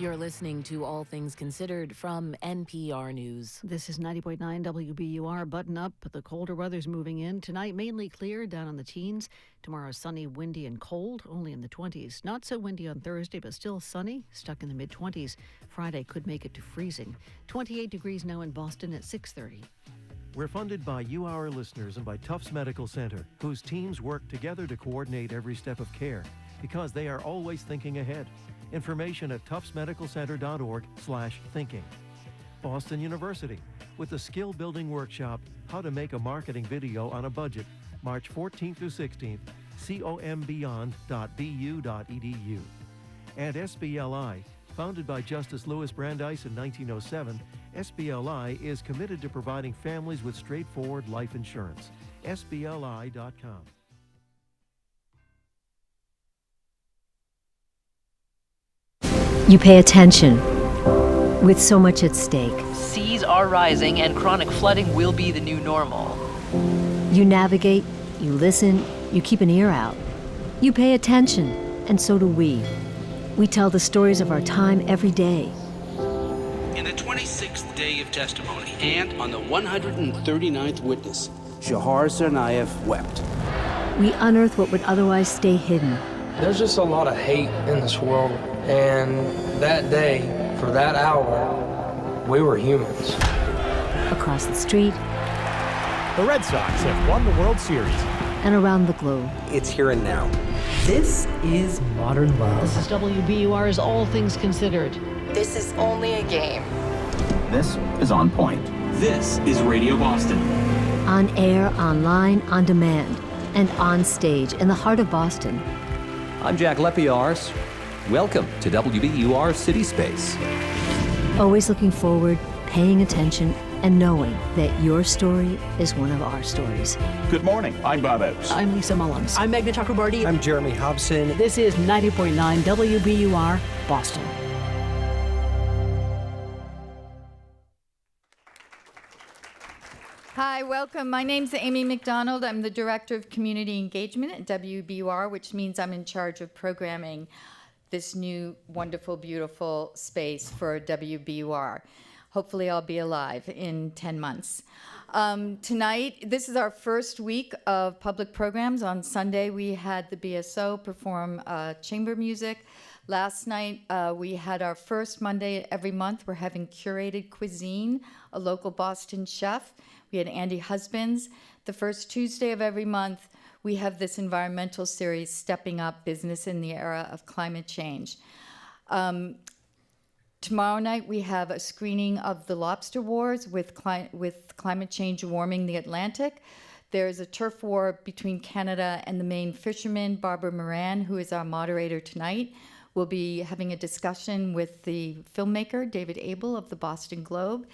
You're listening to All Things Considered from NPR News. This is 90.9 WBUR. Button up. The colder weather's moving in. Tonight, mainly clear, down in the teens. Tomorrow, sunny, windy, and cold, only in the 20s. Not so windy on Thursday, but still sunny, stuck in the mid-20s. Friday could make it to freezing. 28 degrees now in Boston at 6:30. We're funded by you, our listeners, and by Tufts Medical Center, whose teams work together to coordinate every step of care, because they are always thinking ahead. Information at tuftsmedicalcenter.org/thinking. Boston University, with the Skill Building Workshop, How to Make a Marketing Video on a Budget, March 14th through 16th, combeyond.bu.edu. And SBLI, founded by Justice Louis Brandeis in 1907, SBLI is committed to providing families with straightforward life insurance. SBLI.com. You pay attention with so much at stake. Seas are rising and chronic flooding will be the new normal. You navigate, you listen, you keep an ear out. You pay attention, and so do we. We tell the stories of our time every day. In the 26th day of testimony and on the 139th witness, Shahar Tsarnaev wept. We unearth what would otherwise stay hidden. There's just a lot of hate in this world, and that day, for that hour, we were humans. Across the street. The Red Sox have won the World Series. And around the globe. It's here and now. This is modern love. This is WBUR's All Things Considered. This is only a game. This is On Point. This is Radio Boston. On air, online, on demand, and on stage in the heart of Boston. I'm Jack Lepiars. Welcome to WBUR City Space. Always looking forward, paying attention, and knowing that your story is one of our stories. Good morning. I'm Bob Oates. I'm Lisa Mullins. I'm Meghna Chakrabarty. I'm Jeremy Hobson. This is 90.9 WBUR, Boston. Hi, welcome. My name's Amy McDonald. I'm the Director of Community Engagement at WBUR, which means I'm in charge of programming this new, wonderful, beautiful space for WBUR. Hopefully I'll be alive in 10 months. Tonight, this is our first week of public programs. On Sunday, we had the BSO perform chamber music. Last night, we had our first Monday every month. We're having curated cuisine, a local Boston chef. We had Andy Husbands. The first Tuesday of every month, we have this environmental series, Stepping Up Business in the Era of Climate Change. Tomorrow night, we have a screening of The Lobster Wars with climate change warming the Atlantic. There's a turf war between Canada and the Maine fishermen. Barbara Moran, who is our moderator tonight, will be having a discussion with the filmmaker, David Abel of the Boston Globe.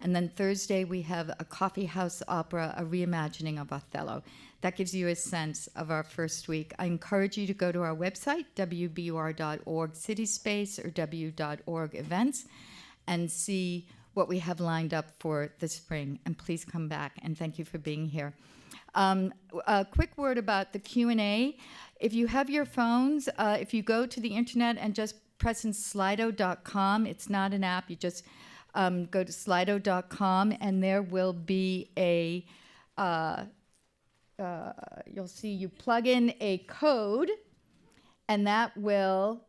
And then Thursday, we have a coffee house opera, a reimagining of Othello. That gives you a sense of our first week. I encourage you to go to our website, wbur.org cityspace or w.org events, and see what we have lined up for the spring. And please come back, and thank you for being here. A quick word about the Q&A. If you have your phones, if you go to the internet and just press in slido.com, it's not an app, you just go to slido.com, and there will be a, you'll see you plug in a code, and that will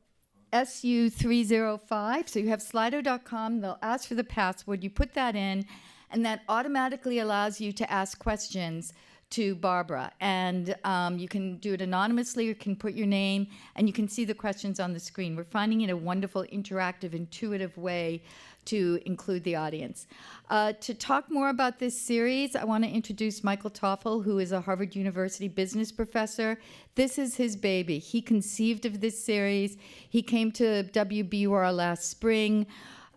SU305. So you have slido.com, they'll ask for the password, you put that in, and that automatically allows you to ask questions to Barbara. And you can do it anonymously, you can put your name, and you can see the questions on the screen. We're finding it a wonderful, interactive, intuitive way to include the audience. To talk more about this series, I want to introduce Michael Toffel, who is a Harvard University business professor. This is his baby. He conceived of this series. He came to WBUR last spring,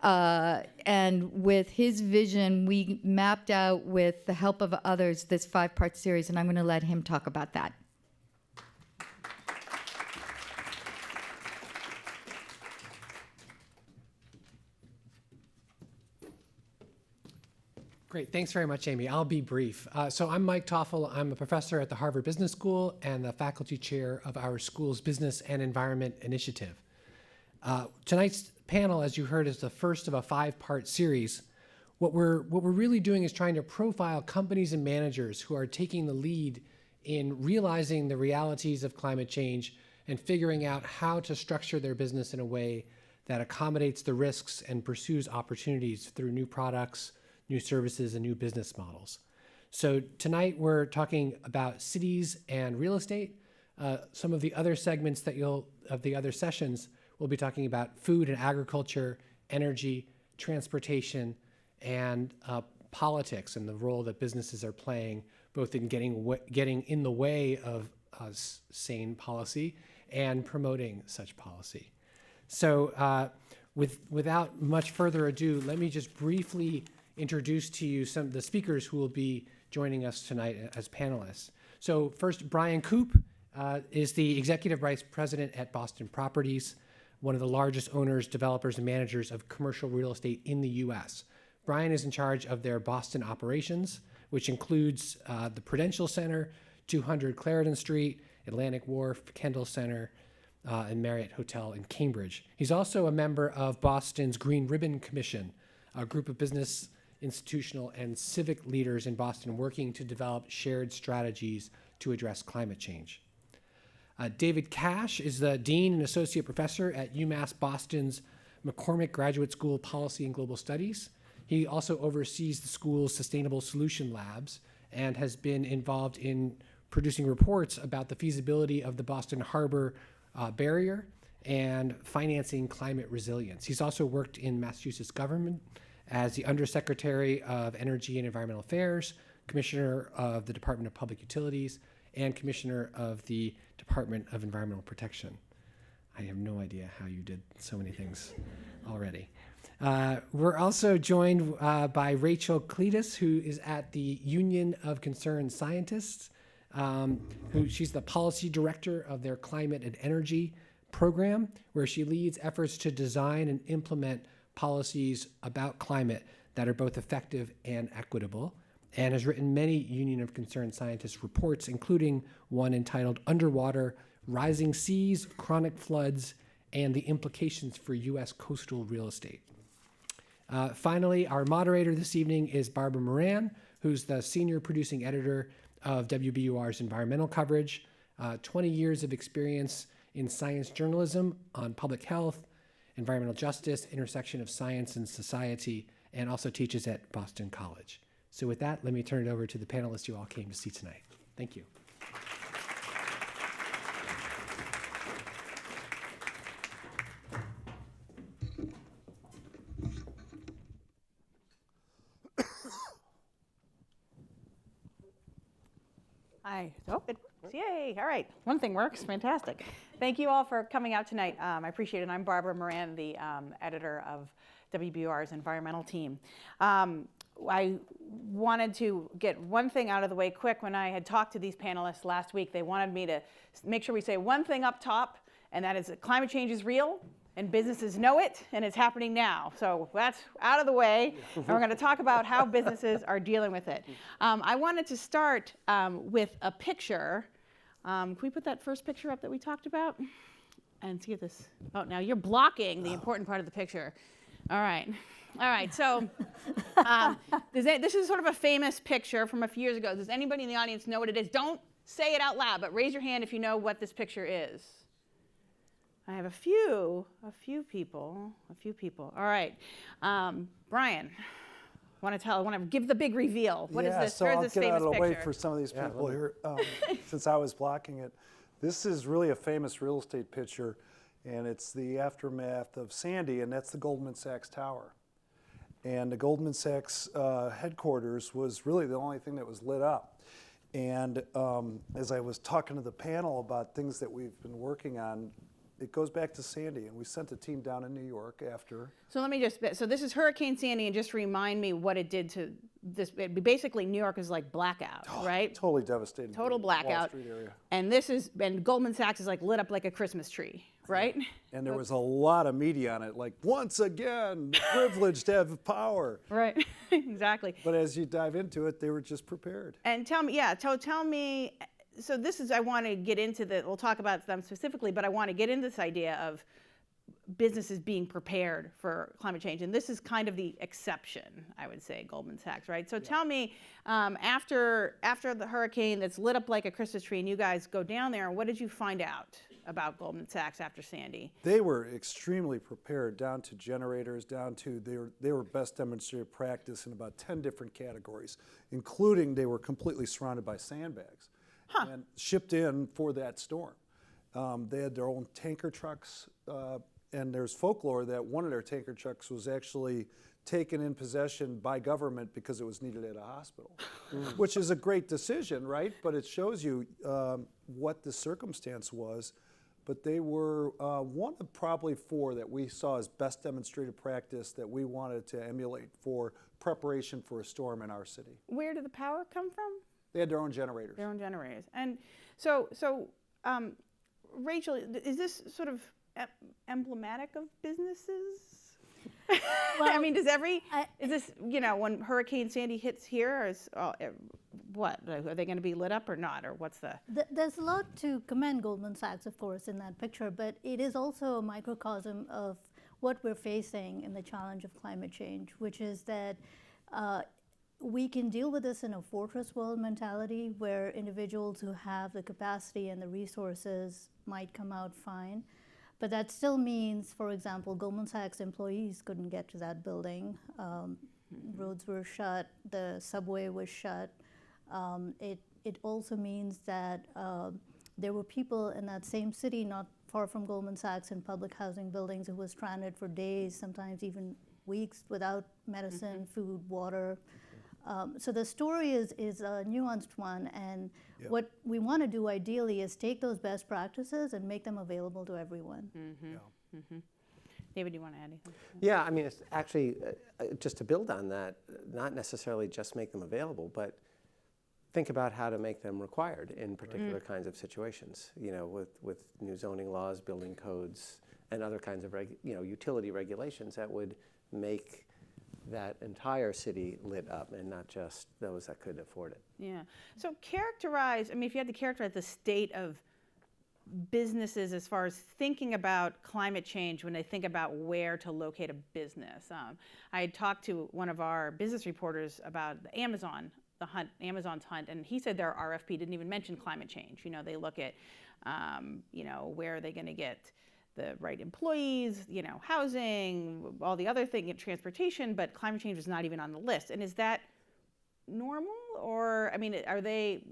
and with his vision, we mapped out, with the help of others, this 5-part series, and I'm going to let him talk about that. Great, thanks very much, Amy. I'll be brief. So I'm Mike Toffel. I'm a professor at the Harvard Business School and the faculty chair of our school's Business and Environment Initiative. Tonight's panel, as you heard, is the first of a 5-part series. What we're really doing is trying to profile companies and managers who are taking the lead in realizing the realities of climate change and figuring out how to structure their business in a way that accommodates the risks and pursues opportunities through new products, new services, and new business models. So tonight we're talking about cities and real estate. Some of the other segments of the other sessions, we'll be talking about food and agriculture, energy, transportation, and politics, and the role that businesses are playing both in getting in the way of sane policy and promoting such policy. So without much further ado, let me just briefly introduce to you some of the speakers who will be joining us tonight as panelists. So first, Brian Koop is the Executive Vice President at Boston Properties, one of the largest owners, developers, and managers of commercial real estate in the U.S. Brian is in charge of their Boston operations, which includes the Prudential Center, 200 Clarendon Street, Atlantic Wharf, Kendall Center, and Marriott Hotel in Cambridge. He's also a member of Boston's Green Ribbon Commission, a group of business, institutional, and civic leaders in Boston working to develop shared strategies to address climate change. David Cash is the Dean and Associate Professor at UMass Boston's McCormick Graduate School Policy and Global Studies. He also oversees the school's Sustainable Solution Labs and has been involved in producing reports about the feasibility of the Boston Harbor barrier and financing climate resilience. He's also worked in Massachusetts government as the Undersecretary of Energy and Environmental Affairs, Commissioner of the Department of Public Utilities, and Commissioner of the Department of Environmental Protection. I have no idea how you did so many things already. We're also joined by Rachel Cletus, who is at the Union of Concerned Scientists. She's the Policy Director of their Climate and Energy program, where she leads efforts to design and implement policies about climate that are both effective and equitable, and has written many Union of Concerned Scientists reports, including one entitled Underwater, Rising Seas, Chronic Floods, and the Implications for U.S. Coastal Real Estate. Finally, our moderator this evening is Barbara Moran, who's the Senior Producing Editor of WBUR's environmental coverage, 20 years of experience in science journalism on public health, environmental justice, intersection of science and society, and also teaches at Boston College. So with that, let me turn it over to the panelists you all came to see tonight. Thank you. Hi. Oh, it works. Yay. All right. One thing works. Fantastic. Thank you all for coming out tonight. I appreciate it. I'm Barbara Moran, the editor of WBUR's environmental team. I wanted to get one thing out of the way quick. When I had talked to these panelists last week, they wanted me to make sure we say one thing up top, and that is that climate change is real, and businesses know it, and it's happening now. So that's out of the way, and we're going to talk about how businesses are dealing with it. I wanted to start with a picture. Can we put that first picture up that we talked about? And see if this, oh, now you're blocking the important part of the picture. All right. All right, so this is sort of a famous picture from a few years ago. Does anybody in the audience know what it is? Don't say it out loud, but raise your hand if you know what this picture is. I have a few people. All right, Brian, want to give the big reveal. What is this? So Where's I'll this get famous out of the picture? way for some of these people here, since I was blocking it. This is really a famous real estate picture, and it's the aftermath of Sandy, and that's the Goldman Sachs Tower. And the Goldman Sachs headquarters was really the only thing that was lit up. And as I was talking to the panel about things that we've been working on, it goes back to Sandy, and we sent a team down in New York after. So let me so this is Hurricane Sandy, and just remind me what it did to this. Basically, New York is like blackout, right? Totally devastating. Total blackout. Wall Street area. And Goldman Sachs is like lit up like a Christmas tree, right? And there was a lot of media on it, like, once again, privileged to have power. Right, exactly. But as you dive into it, they were just prepared. And tell me, tell me, so this is, I want to get into we'll talk about them specifically, but I want to get into this idea of businesses being prepared for climate change. And this is kind of the exception, I would say, Goldman Sachs, right? So tell me, after the hurricane that's lit up like a Christmas tree and you guys go down there, what did you find out about Goldman Sachs after Sandy? They were extremely prepared, down to generators, down to they were best demonstrated practice in about 10 different categories, including they were completely surrounded by sandbags and shipped in for that storm. They had their own tanker trucks, and there's folklore that one of their tanker trucks was actually taken in possession by government because it was needed at a hospital, which is a great decision, right? But it shows you what the circumstance was. But they were one of probably 4 that we saw as best demonstrated practice that we wanted to emulate for preparation for a storm in our city. Where did the power come from? They had their own generators. Their own generators. And so Rachel, is this sort of emblematic of businesses? Well, I mean, is this, when Hurricane Sandy hits here, what? Are they going to be lit up or not? Or what's the? There's a lot to commend Goldman Sachs, of course, in that picture, but it is also a microcosm of what we're facing in the challenge of climate change, which is that we can deal with this in a fortress world mentality where individuals who have the capacity and the resources might come out fine. But that still means, for example, Goldman Sachs employees couldn't get to that building. Roads were shut, the subway was shut. It also means that there were people in that same city, not far from Goldman Sachs, in public housing buildings who were stranded for days, sometimes even weeks, without medicine, food, water. So the story is a nuanced one, and what we want to do ideally is take those best practices and make them available to everyone. David, do you want to add anything? Yeah, I mean, it's actually, just to build on that, not necessarily just make them available, but think about how to make them required in particular kinds of situations, with new zoning laws, building codes, and other kinds of utility regulations that would make that entire city lit up and not just those that could afford it. Yeah. So if you had to characterize the state of businesses as far as thinking about climate change when they think about where to locate a business. I had talked to one of our business reporters about Amazon's hunt, and he said their RFP didn't even mention climate change. They look at, where are they going to get the right employees, housing, all the other things, transportation, but climate change is not even on the list. And is that normal, or are they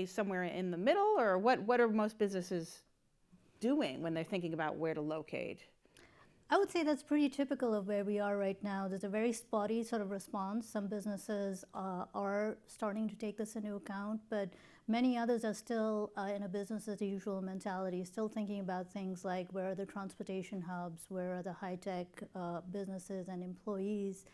somewhere in the middle, or what are most businesses doing when they're thinking about where to locate? I would say that's pretty typical of where we are right now. There's a very spotty sort of response. Some businesses are starting to take this into account, but many others are still in a business as usual mentality, still thinking about things like where are the transportation hubs, where are the high-tech businesses and employees.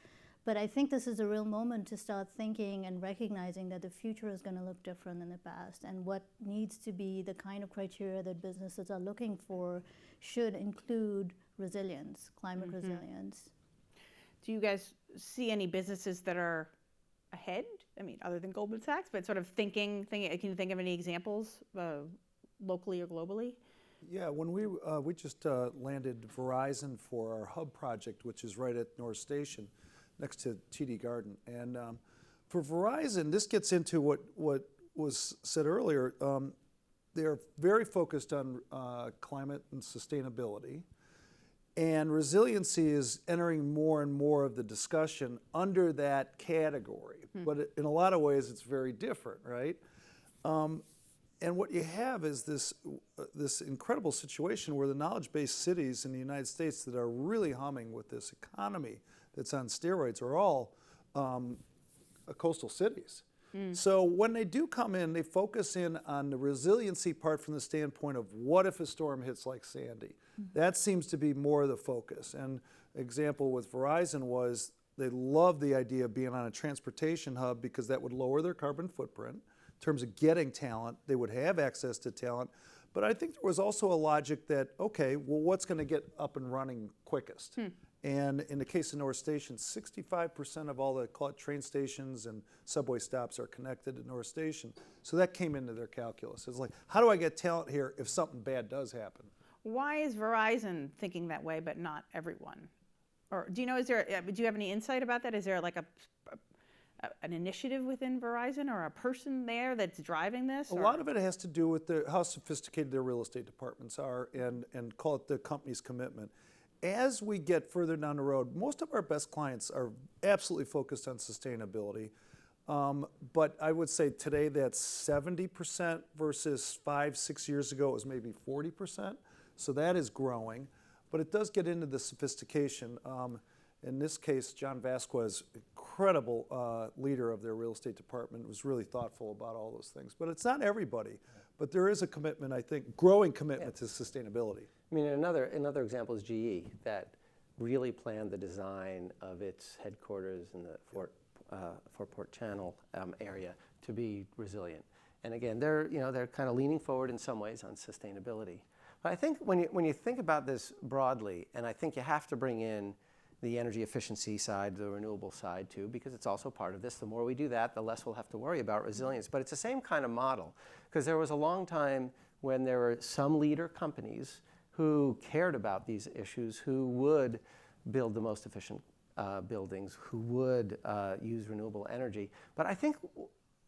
But I think this is a real moment to start thinking and recognizing that the future is going to look different than the past, and what needs to be the kind of criteria that businesses are looking for should include resilience, climate resilience. Do you guys see any businesses that are ahead? Other than Goldman Sachs, but sort of thinking, can you think of any examples locally or globally? Yeah, when we just landed Verizon for our hub project, which is right at North Station, next to TD Garden. And for Verizon, this gets into what was said earlier. They're very focused on climate and sustainability. And resiliency is entering more and more of the discussion under that category. But in a lot of ways, it's very different, right? And what you have is this incredible situation where the knowledge-based cities in the United States that are really humming with this economy that's on steroids are all coastal cities. So when they do come in, they focus in on the resiliency part from the standpoint of what if a storm hits like Sandy. That seems to be more of the focus. And example with Verizon was they love the idea of being on a transportation hub because that would lower their carbon footprint. In terms of getting talent, they would have access to talent. But I think there was also a logic that, okay, well, what's going to get up and running quickest? And in the case of North Station, 65% of all the train stations and subway stops are connected to North Station. So that came into their calculus. It's like, how do I get talent here if something bad does happen? Why is Verizon thinking that way, but not everyone? Or do you know? Do you have any insight about that? Is there like an initiative within Verizon or a person there that's driving this? A lot of it has to do with how sophisticated their real estate departments are, and call it the company's commitment. As we get further down the road, most of our best clients are absolutely focused on sustainability. But I would say today that's 70% versus 5-6 years ago it was maybe 40%. So that is growing. But it does get into the sophistication. In this case, John Vasquez, incredible leader of their real estate department, was really thoughtful about all those things. But it's not everybody. But there is a commitment, I think, growing commitment to sustainability. I mean, another example is GE, that really planned the design of its headquarters in the Fort Port Channel area to be resilient. And again, they're kind of leaning forward in some ways on sustainability. But I think when you think about this broadly, and I think you have to bring in the energy efficiency side, the renewable side too, because it's also part of this. The more we do that, the less we'll have to worry about resilience. But it's the same kind of model, because there was a long time when there were some leader companies who cared about these issues, who would build the most efficient buildings, who would use renewable energy. But I think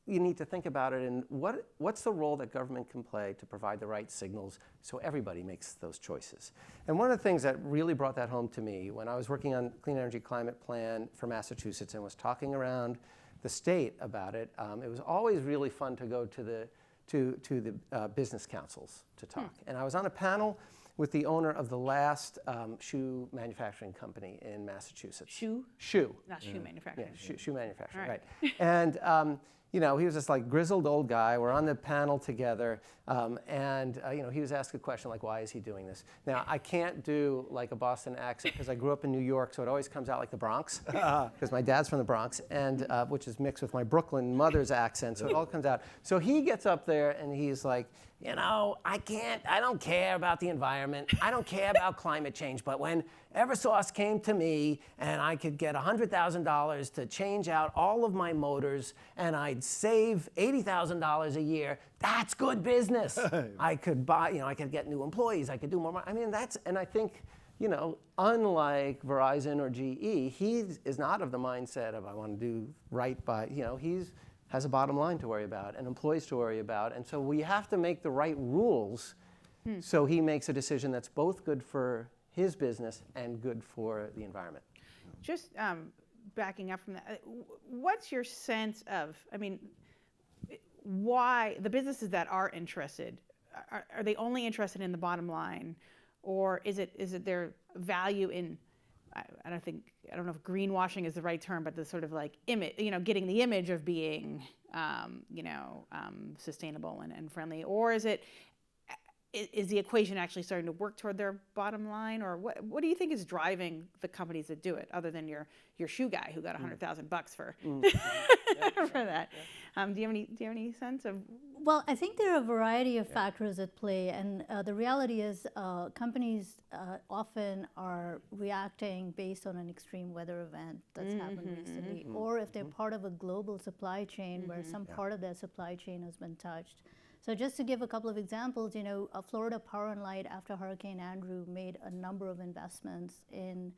you need to think about it in what's the role that government can play to provide the right signals so everybody makes those choices. And one of the things that really brought that home to me when I was working on Clean Energy Climate Plan for Massachusetts and was talking around the state about it, it was always really fun to go to the business councils to talk. And I was on a panel with the owner of the last shoe manufacturing company in Massachusetts. Shoe? Shoe. Not shoe manufacturing. Yeah, shoe manufacturing, right. And he was this like grizzled old guy. We're on the panel together, and he was asked a question like, why is he doing this? Now, I can't do like a Boston accent because I grew up in New York, so it always comes out like the Bronx, because my dad's from the Bronx, and which is mixed with my Brooklyn mother's accent, so it all comes out. So he gets up there and he's like, I don't care about the environment. I don't care about climate change. But when Eversource came to me and I could get $100,000 to change out all of my motors and I'd save $80,000 a year, that's good business. I could buy, I could get new employees. I could do more money. I mean, and I think, unlike Verizon or GE, he is not of the mindset of I want to do right by, he's has a bottom line to worry about and employees to worry about. And so we have to make the right rules so he makes a decision that's both good for his business and good for the environment. Just backing up from that, what's your sense of, why the businesses that are interested, are they only interested in the bottom line, or is it their value in, I don't know if greenwashing is the right term, but the sort of like image, getting the image of being, sustainable and friendly, or is the equation actually starting to work toward their bottom line, or what do you think is driving the companies that do it, other than your shoe guy who got $100,000 for for that? Do you have any sense of? Well, I think there are a variety of factors at play, and the reality is companies often are reacting based on an extreme weather event that's happened recently, or if they're part of a global supply chain where some part of their supply chain has been touched. So just to give a couple of examples, Florida Power and Light, after Hurricane Andrew, made a number of investments in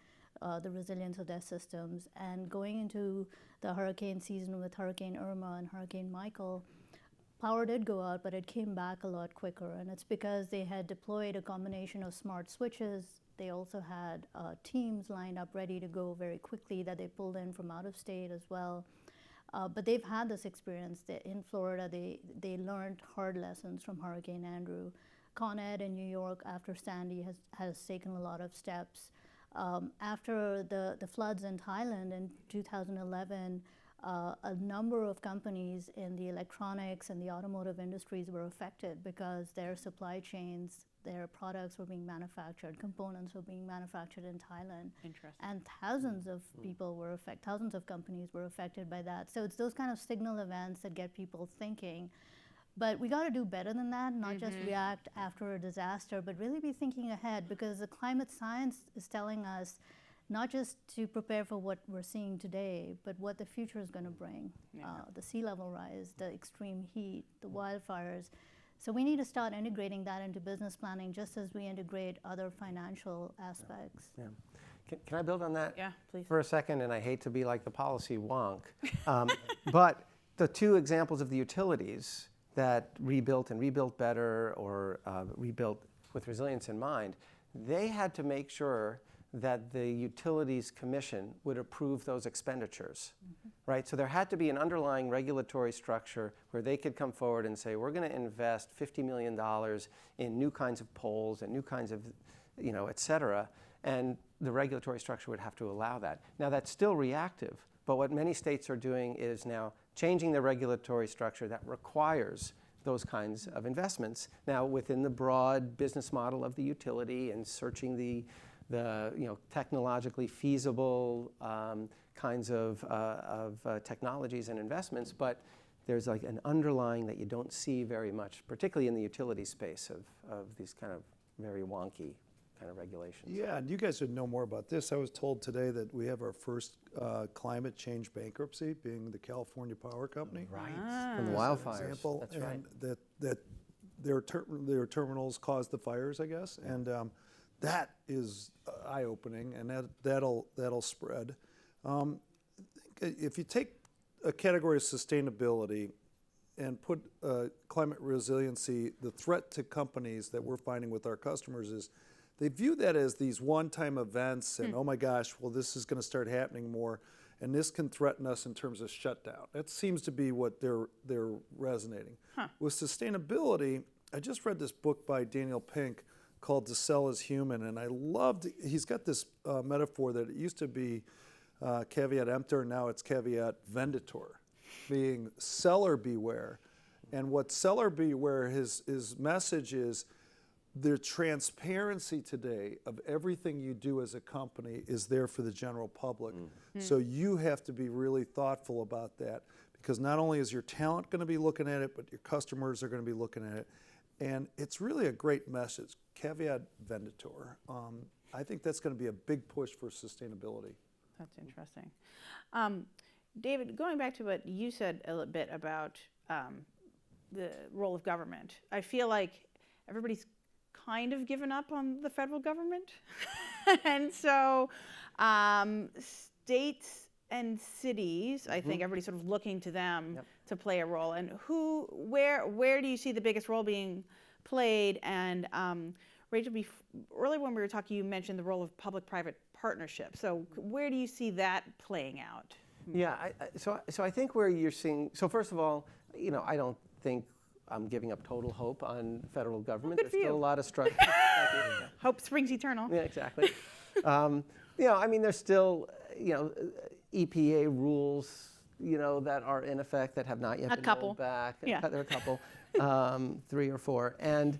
the resilience of their systems. And going into the hurricane season with Hurricane Irma and Hurricane Michael, power did go out, but it came back a lot quicker. And it's because they had deployed a combination of smart switches. They also had teams lined up ready to go very quickly that they pulled in from out of state as well. But they've had this experience. In Florida, they learned hard lessons from Hurricane Andrew. Con Ed in New York, after Sandy, has taken a lot of steps. After the floods in Thailand in 2011, a number of companies in the electronics and the automotive industries were affected because their supply chains, their products were being manufactured, components were being manufactured in Thailand. Interesting. And thousands of people were affected, thousands of companies were affected by that. So it's those kind of signal events that get people thinking. But we got to do better than that, not just react after a disaster, but really be thinking ahead, because the climate science is telling us not just to prepare for what we're seeing today, but what the future is going to bring. The sea level rise, the extreme heat, the wildfires. So we need to start integrating that into business planning just as we integrate other financial aspects. Yeah. Can I build on that please. for a second? And I hate to be like the policy wonk, but the two examples of the utilities that rebuilt and rebuilt better or rebuilt with resilience in mind, they had to make sure that the Utilities Commission would approve those expenditures, right? So there had to be an underlying regulatory structure where they could come forward and say, we're going to invest $50 million in new kinds of poles and new kinds of, et cetera, and the regulatory structure would have to allow that. Now that's still reactive, but what many states are doing is now changing the regulatory structure that requires those kinds of investments. Now within the broad business model of the utility and searching the technologically feasible kinds of technologies and investments, but there's like an underlying that you don't see very much, particularly in the utility space of these kind of very wonky kind of regulations. Yeah, and you guys would know more about this. I was told today that we have our first climate change bankruptcy, being the California Power Company. Right, from the wildfires. Example, that's and right. That their terminals caused the fires, I guess, and that is eye-opening, and that'll spread. If you take a category of sustainability and put climate resiliency, the threat to companies that we're finding with our customers is they view that as these one-time events and, oh my gosh, well, this is going to start happening more, and this can threaten us in terms of shutdown. That seems to be what they're resonating. With sustainability, I just read this book by Daniel Pink called To Sell is Human, and I loved, he's got this metaphor that it used to be caveat emptor, now it's caveat venditor, being seller beware. And what seller beware, his message is, the transparency today of everything you do as a company is there for the general public. So you have to be really thoughtful about that, because not only is your talent going to be looking at it, but your customers are going to be looking at it. And it's really a great message, caveat venditor. I think that's going to be a big push for sustainability. That's interesting. David, going back to what you said a little bit about the role of government, I feel like everybody's kind of given up on the federal government. And so states and cities, I think everybody's sort of looking to them to play a role. And where do you see the biggest role being played? And Rachel, earlier when we were talking, you mentioned the role of public-private partnership. So where do you see that playing out? Yeah, so I think where you're seeing, so first of all, I don't think I'm giving up total hope on federal government. There's still a lot of structure. Hope springs eternal. Yeah, exactly. I mean, there's still, EPA rules, that are in effect that have not yet been rolled back. Yeah. There are a couple, 3 or 4. And,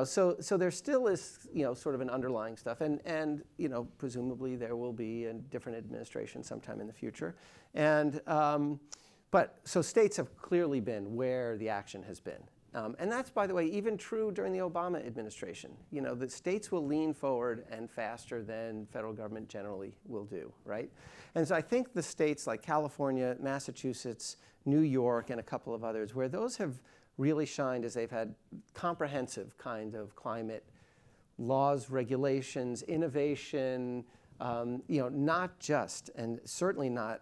so there still is, sort of an underlying stuff. And presumably there will be a different administration sometime in the future. And, but so states have clearly been where the action has been. And that's, by the way, even true during the Obama administration. The states will lean forward and faster than federal government generally will do, right? And so I think the states like California, Massachusetts, New York, and a couple of others, where those have really shined is they've had comprehensive kind of climate laws, regulations, innovation, not just, and certainly not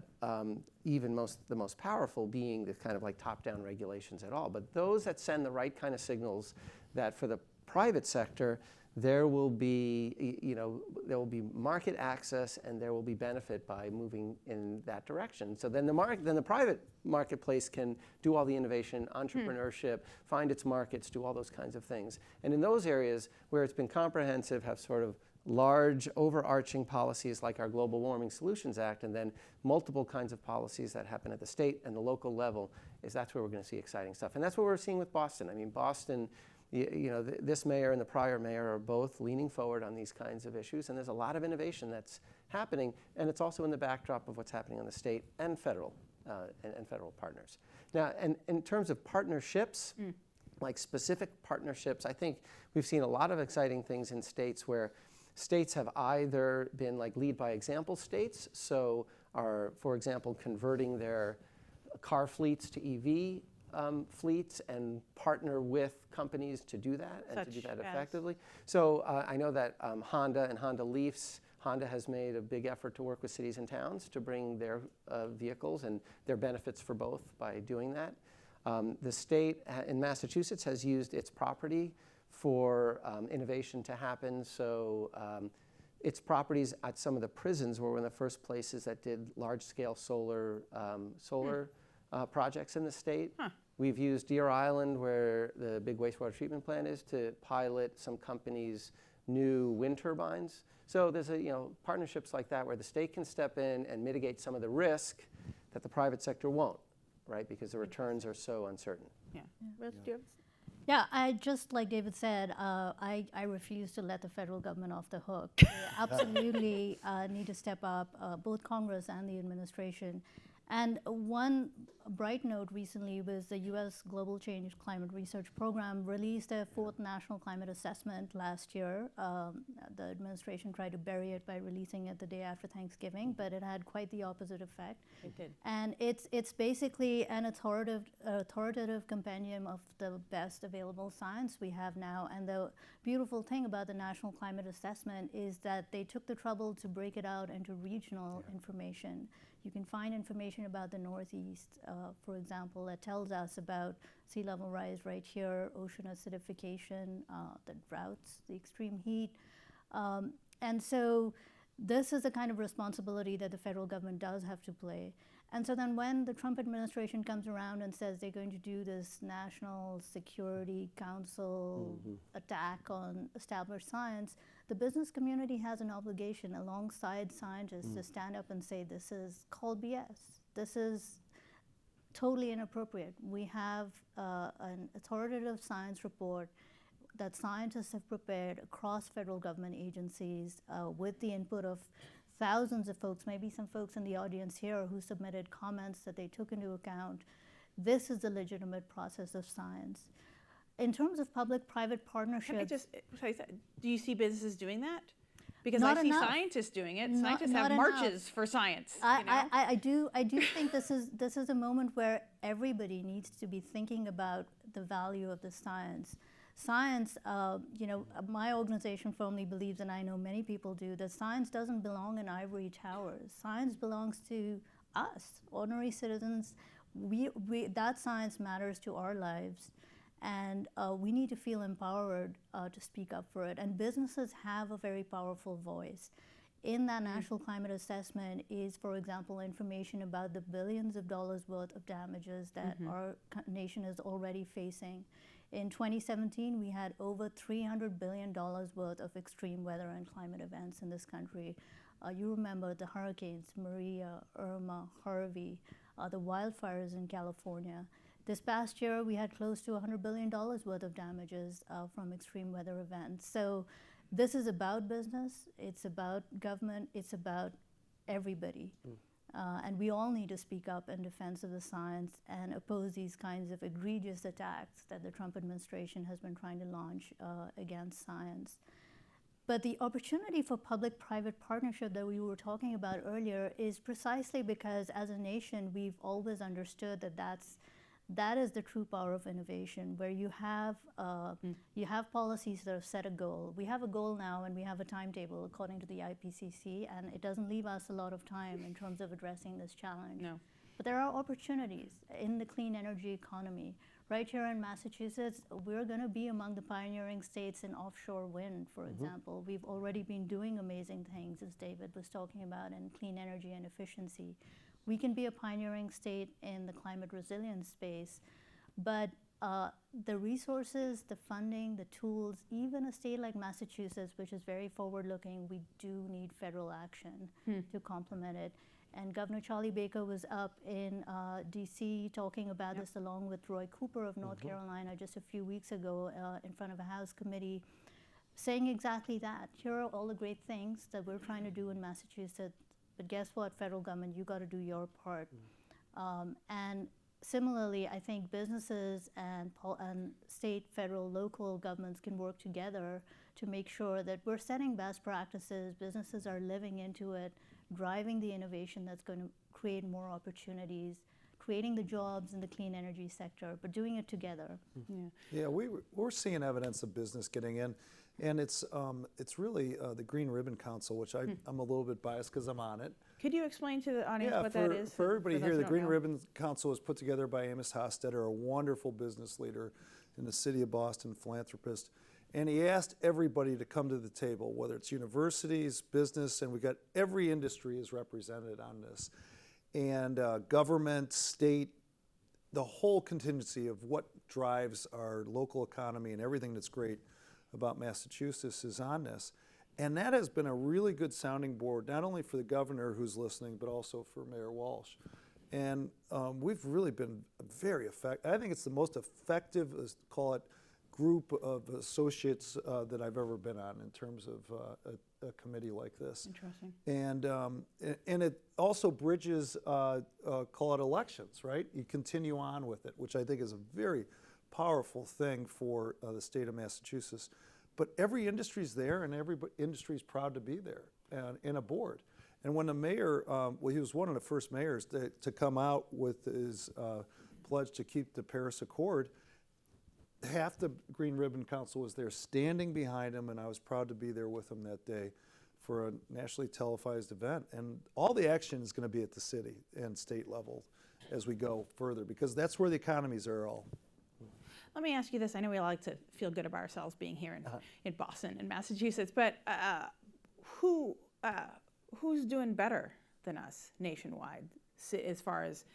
even the most powerful being the kind of like top-down regulations at all, but those that send the right kind of signals that for the private sector, there will be, there will be market access and there will be benefit by moving in that direction. So then the private marketplace can do all the innovation, entrepreneurship, find its markets, do all those kinds of things. And in those areas where it's been comprehensive, have sort of large overarching policies like our Global Warming Solutions Act, and then multiple kinds of policies that happen at the state and the local level, that's where we're going to see exciting stuff. And that's what we're seeing with Boston. I mean, Boston, this mayor and the prior mayor are both leaning forward on these kinds of issues, and there's a lot of innovation that's happening, and it's also in the backdrop of what's happening on the state and federal and federal partners. Now, and in terms of partnerships, like specific partnerships, I think we've seen a lot of exciting things in states where states have either been like lead by example states, so are, for example, converting their car fleets to EV fleets and partner with companies to do that and to do that effectively. So I know that Honda and Honda Leafs, Honda has made a big effort to work with cities and towns to bring their vehicles, and there are benefits for both by doing that. The state in Massachusetts has used its property for innovation to happen. So its properties at some of the prisons were one of the first places that did large-scale solar projects in the state. We've used Deer Island, where the big wastewater treatment plant is, to pilot some companies' new wind turbines. So there's partnerships like that where the state can step in and mitigate some of the risk that the private sector won't, right? Because the returns are so uncertain. Yeah, I just like David said, I refuse to let the federal government off the hook. They absolutely need to step up, both Congress and the administration. And one bright note recently was the U.S. Global Change Climate Research Program released a 4th National Climate Assessment last year. The administration tried to bury it by releasing it the day after Thanksgiving, but it had quite the opposite effect. It did. And it's basically an authoritative compendium of the best available science we have now. And the beautiful thing about the National Climate Assessment is that they took the trouble to break it out into regional information. You can find information about the Northeast, for example, that tells us about sea level rise right here, ocean acidification, the droughts, the extreme heat. And so this is the kind of responsibility that the federal government does have to play. And so then when the Trump administration comes around and says they're going to do this National Security Council attack on established science, the business community has an obligation alongside scientists to stand up and say, this is called BS. This is totally inappropriate. We have an authoritative science report that scientists have prepared across federal government agencies with the input of thousands of folks, maybe some folks in the audience here who submitted comments that they took into account. This is the legitimate process of science. In terms of public-private partnerships, do you see businesses doing that? Because not I see enough. Scientists doing it. Not Scientists have marches for science. I do think this is a moment where everybody needs to be thinking about the value of the science. Science, my organization firmly believes, and I know many people do, that science doesn't belong in ivory towers. Science belongs to us, ordinary citizens. That science matters to our lives, and we need to feel empowered to speak up for it. And businesses have a very powerful voice. In that National Climate Assessment is, for example, information about the billions of dollars worth of damages that our nation is already facing. In 2017, we had over $300 billion worth of extreme weather and climate events in this country. You remember the hurricanes, Maria, Irma, Harvey, the wildfires in California. This past year, we had close to $100 billion worth of damages from extreme weather events. So this is about business, it's about government, it's about everybody. And we all need to speak up in defense of the science and oppose these kinds of egregious attacks that the Trump administration has been trying to launch against science. But the opportunity for public-private partnership that we were talking about earlier is precisely because as a nation, we've always understood that that is the true power of innovation, where you have policies that have set a goal. We have a goal now and we have a timetable according to the IPCC, and it doesn't leave us a lot of time in terms of addressing this challenge. No. But there are opportunities in the clean energy economy. Right here in Massachusetts, we're going to be among the pioneering states in offshore wind, for example. We've already been doing amazing things, as David was talking about, in clean energy and efficiency. We can be a pioneering state in the climate resilience space, but the resources, the funding, the tools, even a state like Massachusetts, which is very forward-looking, we do need federal action to complement it. And Governor Charlie Baker was up in DC talking about this along with Roy Cooper of North Carolina just a few weeks ago in front of a House committee, saying exactly that. Here are all the great things that we're trying to do in Massachusetts, but guess what, federal government, you got to do your part. And similarly, I think businesses and state, federal, local governments can work together to make sure that we're setting best practices, businesses are living into it, driving the innovation that's going to create more opportunities, creating the jobs in the clean energy sector, but doing it together. Yeah, we're seeing evidence of business getting in, and it's really the Green Ribbon Council, which I'm a little bit biased because I'm on it. Could you explain to the audience what that is? For everybody here, the Green Ribbon Council was put together by Amos Hofstetter, a wonderful business leader in the city of Boston, philanthropist. And he asked everybody to come to the table, whether it's universities, business, and we got every industry is represented on this. And government, state, the whole contingency of what drives our local economy and everything that's great about Massachusetts is on this. And that has been a really good sounding board, not only for the governor who's listening, but also for Mayor Walsh. And we've really been very effective. I think it's the most effective, let's call it, group of associates that I've ever been on in terms of a committee like this. Interesting. And it also bridges, call it elections, right? You continue on with it, which I think is a very powerful thing for the state of Massachusetts. But every industry's there, and every industry's proud to be there and in a board. And when the mayor, well, he was one of the first mayors to come out with his pledge to keep the Paris Accord, half the Green Ribbon Council was there standing behind him, and I was proud to be there with him that day for a nationally televised event. And all the action is going to be at the city and state level as we go further, because that's where the economies are all. Let me ask you this. I know we like to feel good about ourselves being here in Boston and Massachusetts, but who's doing better than us nationwide as far as,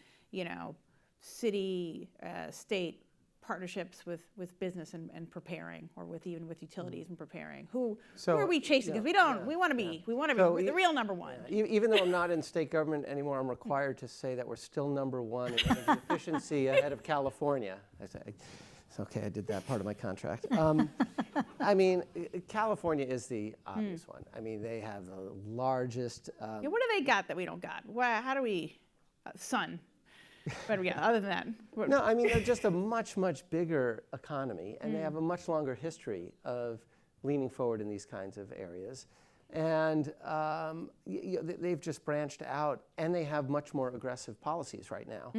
city, state partnerships with business and preparing, or even with utilities and preparing? Who are we chasing? Because we want to be the real number one. Even though I'm not in state government anymore, I'm required to say that we're still number one in energy efficiency ahead of California. It's okay, I did that part of my contract. I mean, California is the obvious one. I mean, they have the largest. What do they got that we don't got? How do we? Sun. But yeah, other than that. No, I mean, they're just a much, much bigger economy, and they have a much longer history of leaning forward in these kinds of areas. And they've just branched out, and they have much more aggressive policies right now.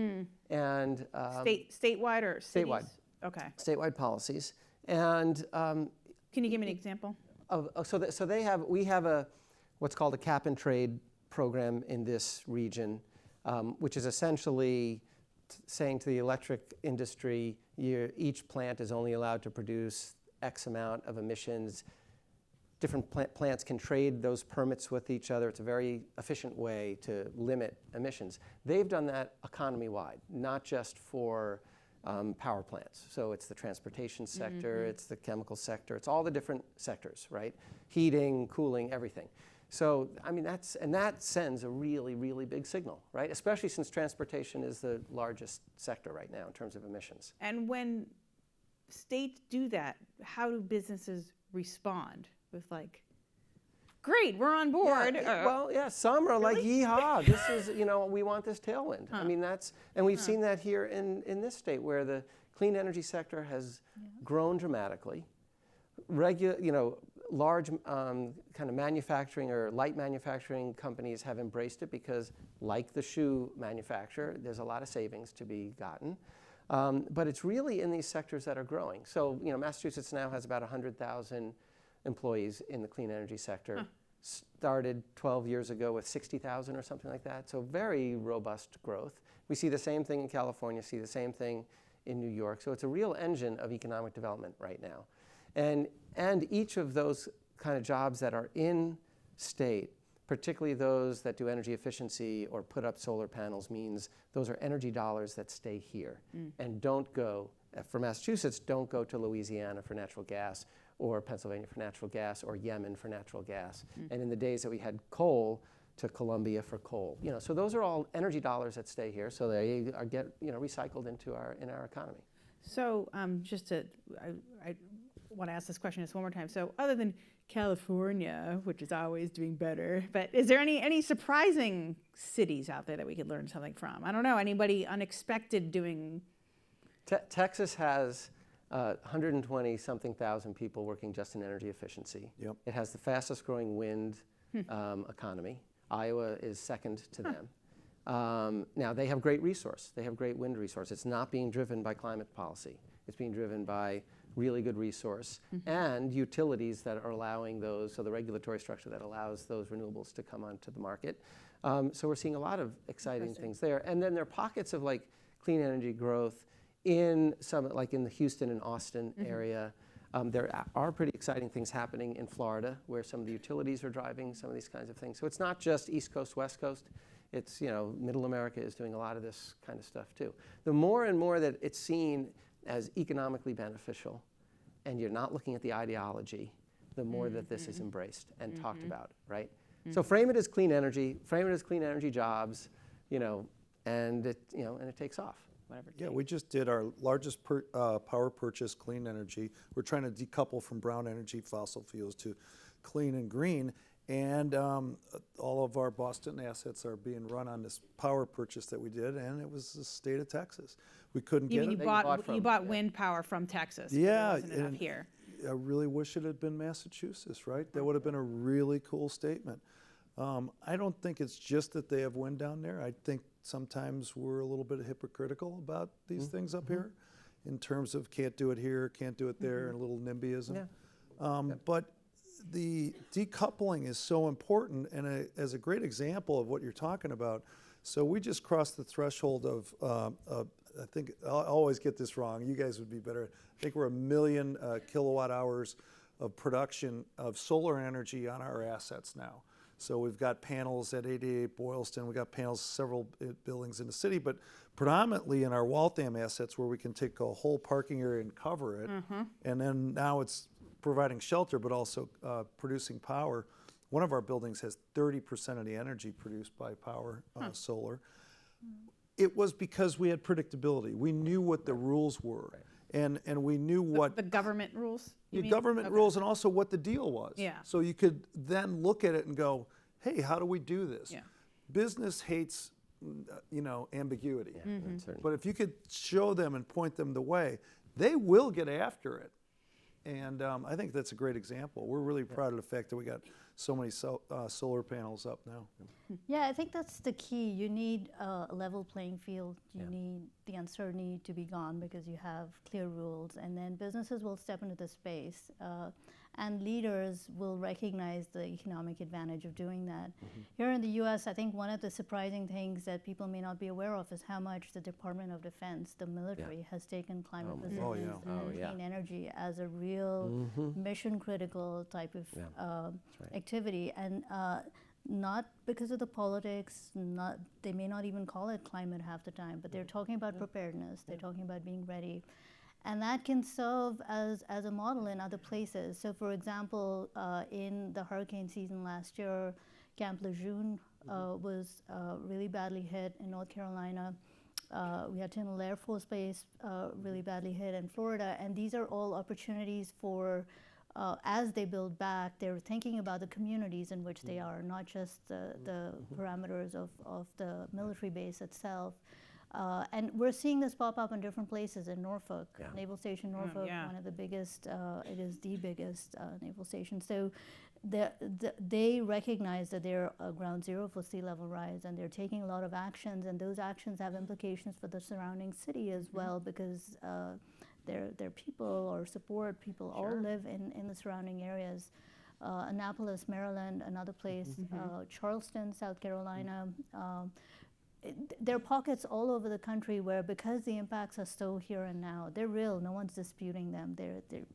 And statewide or cities? Statewide. Okay. Statewide policies. And can you give me an example? We have what's called a cap and trade program in this region, which is essentially saying to the electric industry, each plant is only allowed to produce X amount of emissions. Different plants can trade those permits with each other. It's a very efficient way to limit emissions. They've done that economy-wide, not just for power plants. So it's the transportation sector, it's the chemical sector, it's all the different sectors, right? Heating, cooling, everything. So, I mean, that sends a really, really big signal, right? Especially since transportation is the largest sector right now in terms of emissions. And when states do that, how do businesses respond? With like, great, we're on board. Some are like, yeehaw, this is, we want this tailwind. I mean, and we've seen that here in this state where the clean energy sector has grown dramatically. Large kind of manufacturing or light manufacturing companies have embraced it because, like the shoe manufacturer, there's a lot of savings to be gotten. But it's really in these sectors that are growing. So, Massachusetts now has about 100,000 employees in the clean energy sector. Started 12 years ago with 60,000 or something like that. So very robust growth. We see the same thing in California, see the same thing in New York. So it's a real engine of economic development right now. And each of those kind of jobs that are in state, particularly those that do energy efficiency or put up solar panels, means those are energy dollars that stay here and don't go, for Massachusetts, don't go to Louisiana for natural gas, or Pennsylvania for natural gas, or Yemen for natural gas. And in the days that we had coal, to Colombia for coal. So those are all energy dollars that stay here, so they get recycled into our economy. So I want to ask this question just one more time. So other than California, which is always doing better, but is there any surprising cities out there that we could learn something from? I don't know, anybody unexpected doing? Texas has 120-something thousand people working just in energy efficiency. Yep. It has the fastest growing wind economy. Iowa is second to them. Now, they have great resource. They have great wind resource. It's not being driven by climate policy. It's being driven by really good resource and utilities that are allowing those, so the regulatory structure that allows those renewables to come onto the market. So we're seeing a lot of exciting things there. And then there are pockets of like clean energy growth in some, like in the Houston and Austin area. There are pretty exciting things happening in Florida where some of the utilities are driving some of these kinds of things. So it's not just East Coast, West Coast. It's, Middle America is doing a lot of this kind of stuff too. The more and more that it's seen as economically beneficial and you're not looking at the ideology, the more that this is embraced and talked about, right? So frame it as clean energy, frame it as clean energy jobs, and it takes off. Yeah, we just did our largest power purchase, clean energy. We're trying to decouple from brown energy, fossil fuels to clean and green. And all of our Boston assets are being run on this power purchase that we did, and it was the state of Texas. We couldn't get it. You bought wind power from Texas. Yeah, it wasn't enough here. I really wish it had been Massachusetts, right? That would have been a really cool statement. I don't think it's just that they have wind down there. I think sometimes we're a little bit hypocritical about these things up here in terms of can't do it here, can't do it there, and a little NIMBYism. But the decoupling is so important, and as a great example of what you're talking about, so we just crossed the threshold of, I think, I'll always get this wrong, you guys would be better, I think we're 1 million kilowatt hours of production of solar energy on our assets now. So we've got panels at 88 Boylston, we've got panels several buildings in the city, but predominantly in our Waltham assets where we can take a whole parking area and cover it, and then now it's providing shelter but also producing power. One of our buildings has 30% of the energy produced by power, solar. It was because we had predictability. We knew what the rules were. And we knew what the government rules. The government rules, and also what the deal was. Yeah. So you could then look at it and go, "Hey, how do we do this?" Yeah. Business hates, ambiguity. Yeah, but if you could show them and point them the way, they will get after it. And I think that's a great example. We're really proud of the fact that we got so many solar panels up now. Yeah, I think that's the key. You need a level playing field. You need the uncertainty to be gone because you have clear rules, and then businesses will step into the space. And leaders will recognize the economic advantage of doing that. Here in the US, I think one of the surprising things that people may not be aware of is how much the Department of Defense, the military, has taken climate resilience and clean energy as a real mission-critical type of activity. And not because of the politics, they may not even call it climate half the time, but they're talking about preparedness, they're talking about being ready. And that can serve as a model in other places. So for example, in the hurricane season last year, Camp Lejeune was really badly hit in North Carolina. We had Tyndall Air Force Base really badly hit in Florida. And these are all opportunities for, as they build back, they're thinking about the communities in which they are, not just the parameters of the military base itself. And we're seeing this pop up in different places in Norfolk, Naval Station Norfolk, one of the biggest, it is the biggest naval station. So they recognize that they're ground zero for sea level rise, and they're taking a lot of actions, and those actions have implications for the surrounding city as well, because their people or support people all live in the surrounding areas. Annapolis, Maryland, another place, Charleston, South Carolina. There are pockets all over the country where, because the impacts are so here and now, they're real, no one's disputing them,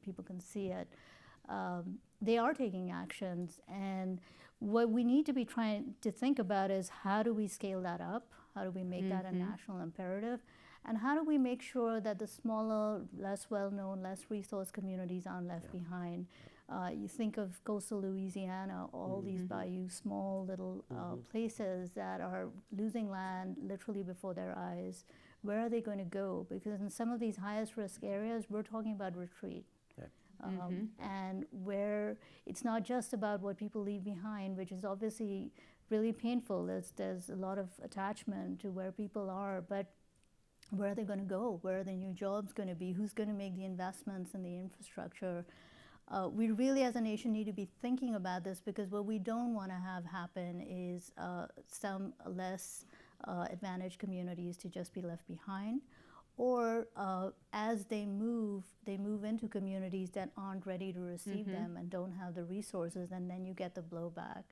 people can see it. They are taking actions, and what we need to be trying to think about is how do we scale that up? How do we make that a national imperative? And how do we make sure that the smaller, less well-known, less resource communities aren't left behind? You think of coastal Louisiana, all these bayous, small little places that are losing land literally before their eyes. Where are they going to go? Because in some of these highest risk areas, we're talking about retreat. And where it's not just about what people leave behind, which is obviously really painful. There's a lot of attachment to where people are, but where are they going to go? Where are the new jobs going to be? Who's going to make the investments in the infrastructure? We really, as a nation, need to be thinking about this, because what we don't want to have happen is some less advantaged communities to just be left behind, or as they move into communities that aren't ready to receive them and don't have the resources, and then you get the blowback.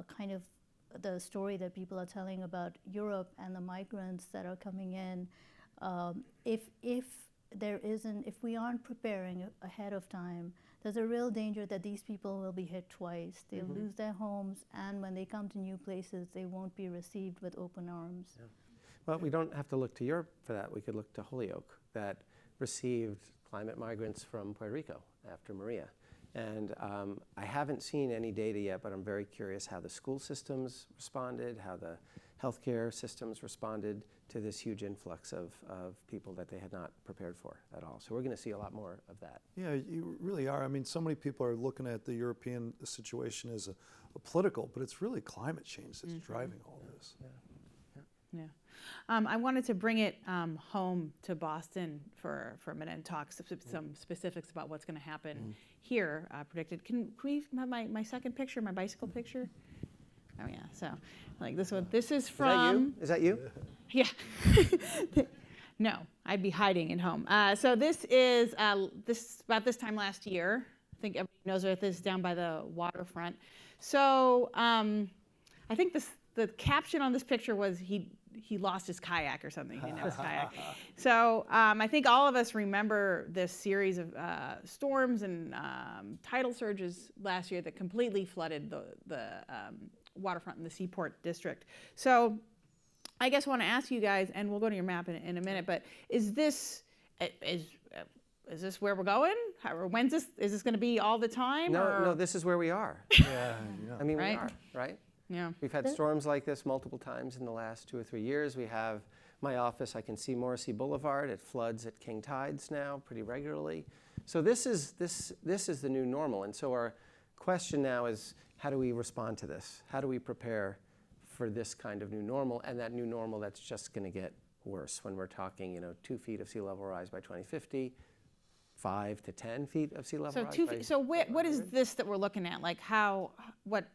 Kind of the story that people are telling about Europe and the migrants that are coming in. If we aren't preparing ahead of time, there's a real danger that these people will be hit twice. They'll lose their homes, and when they come to new places, they won't be received with open arms. Yeah. Well, we don't have to look to Europe for that. We could look to Holyoke, that received climate migrants from Puerto Rico after Maria. And I haven't seen any data yet, but I'm very curious how the school systems responded, how the healthcare systems responded to this huge influx of people that they had not prepared for at all. So we're going to see a lot more of that. Yeah, you really are. I mean, so many people are looking at the European situation as a political, but it's really climate change that's driving all this. Yeah. I wanted to bring it home to Boston for a minute and talk some specifics about what's going to happen here predicted. Can we have my second picture, my bicycle picture? Oh yeah, so like this one. This is from. Is that you? Yeah. No, I'd be hiding at home. So this is about this time last year. I think everybody knows where this is, down by the waterfront. So I think the caption on this picture was he lost his kayak or something. He didn't have his kayak. So I think all of us remember this series of storms and tidal surges last year that completely flooded the waterfront in the Seaport district. So I guess I want to ask you guys, and we'll go to your map in a minute, but is this where we're going? Or is this going to be all the time? No, this is where we are. Yeah. I mean, we are, right? Yeah. We've had storms like this multiple times in the last 2 or 3 years. We have my office, I can see Morrissey Boulevard. It floods at king tides now pretty regularly. So this is the new normal. And so our question now is, how do we respond to this? How do we prepare for this kind of new normal, and that new normal that's just going to get worse when we're talking, 2 feet of sea level rise by 2050, 5 to 10 feet of sea level rise. 2 feet. So what is this that we're looking at? Like what?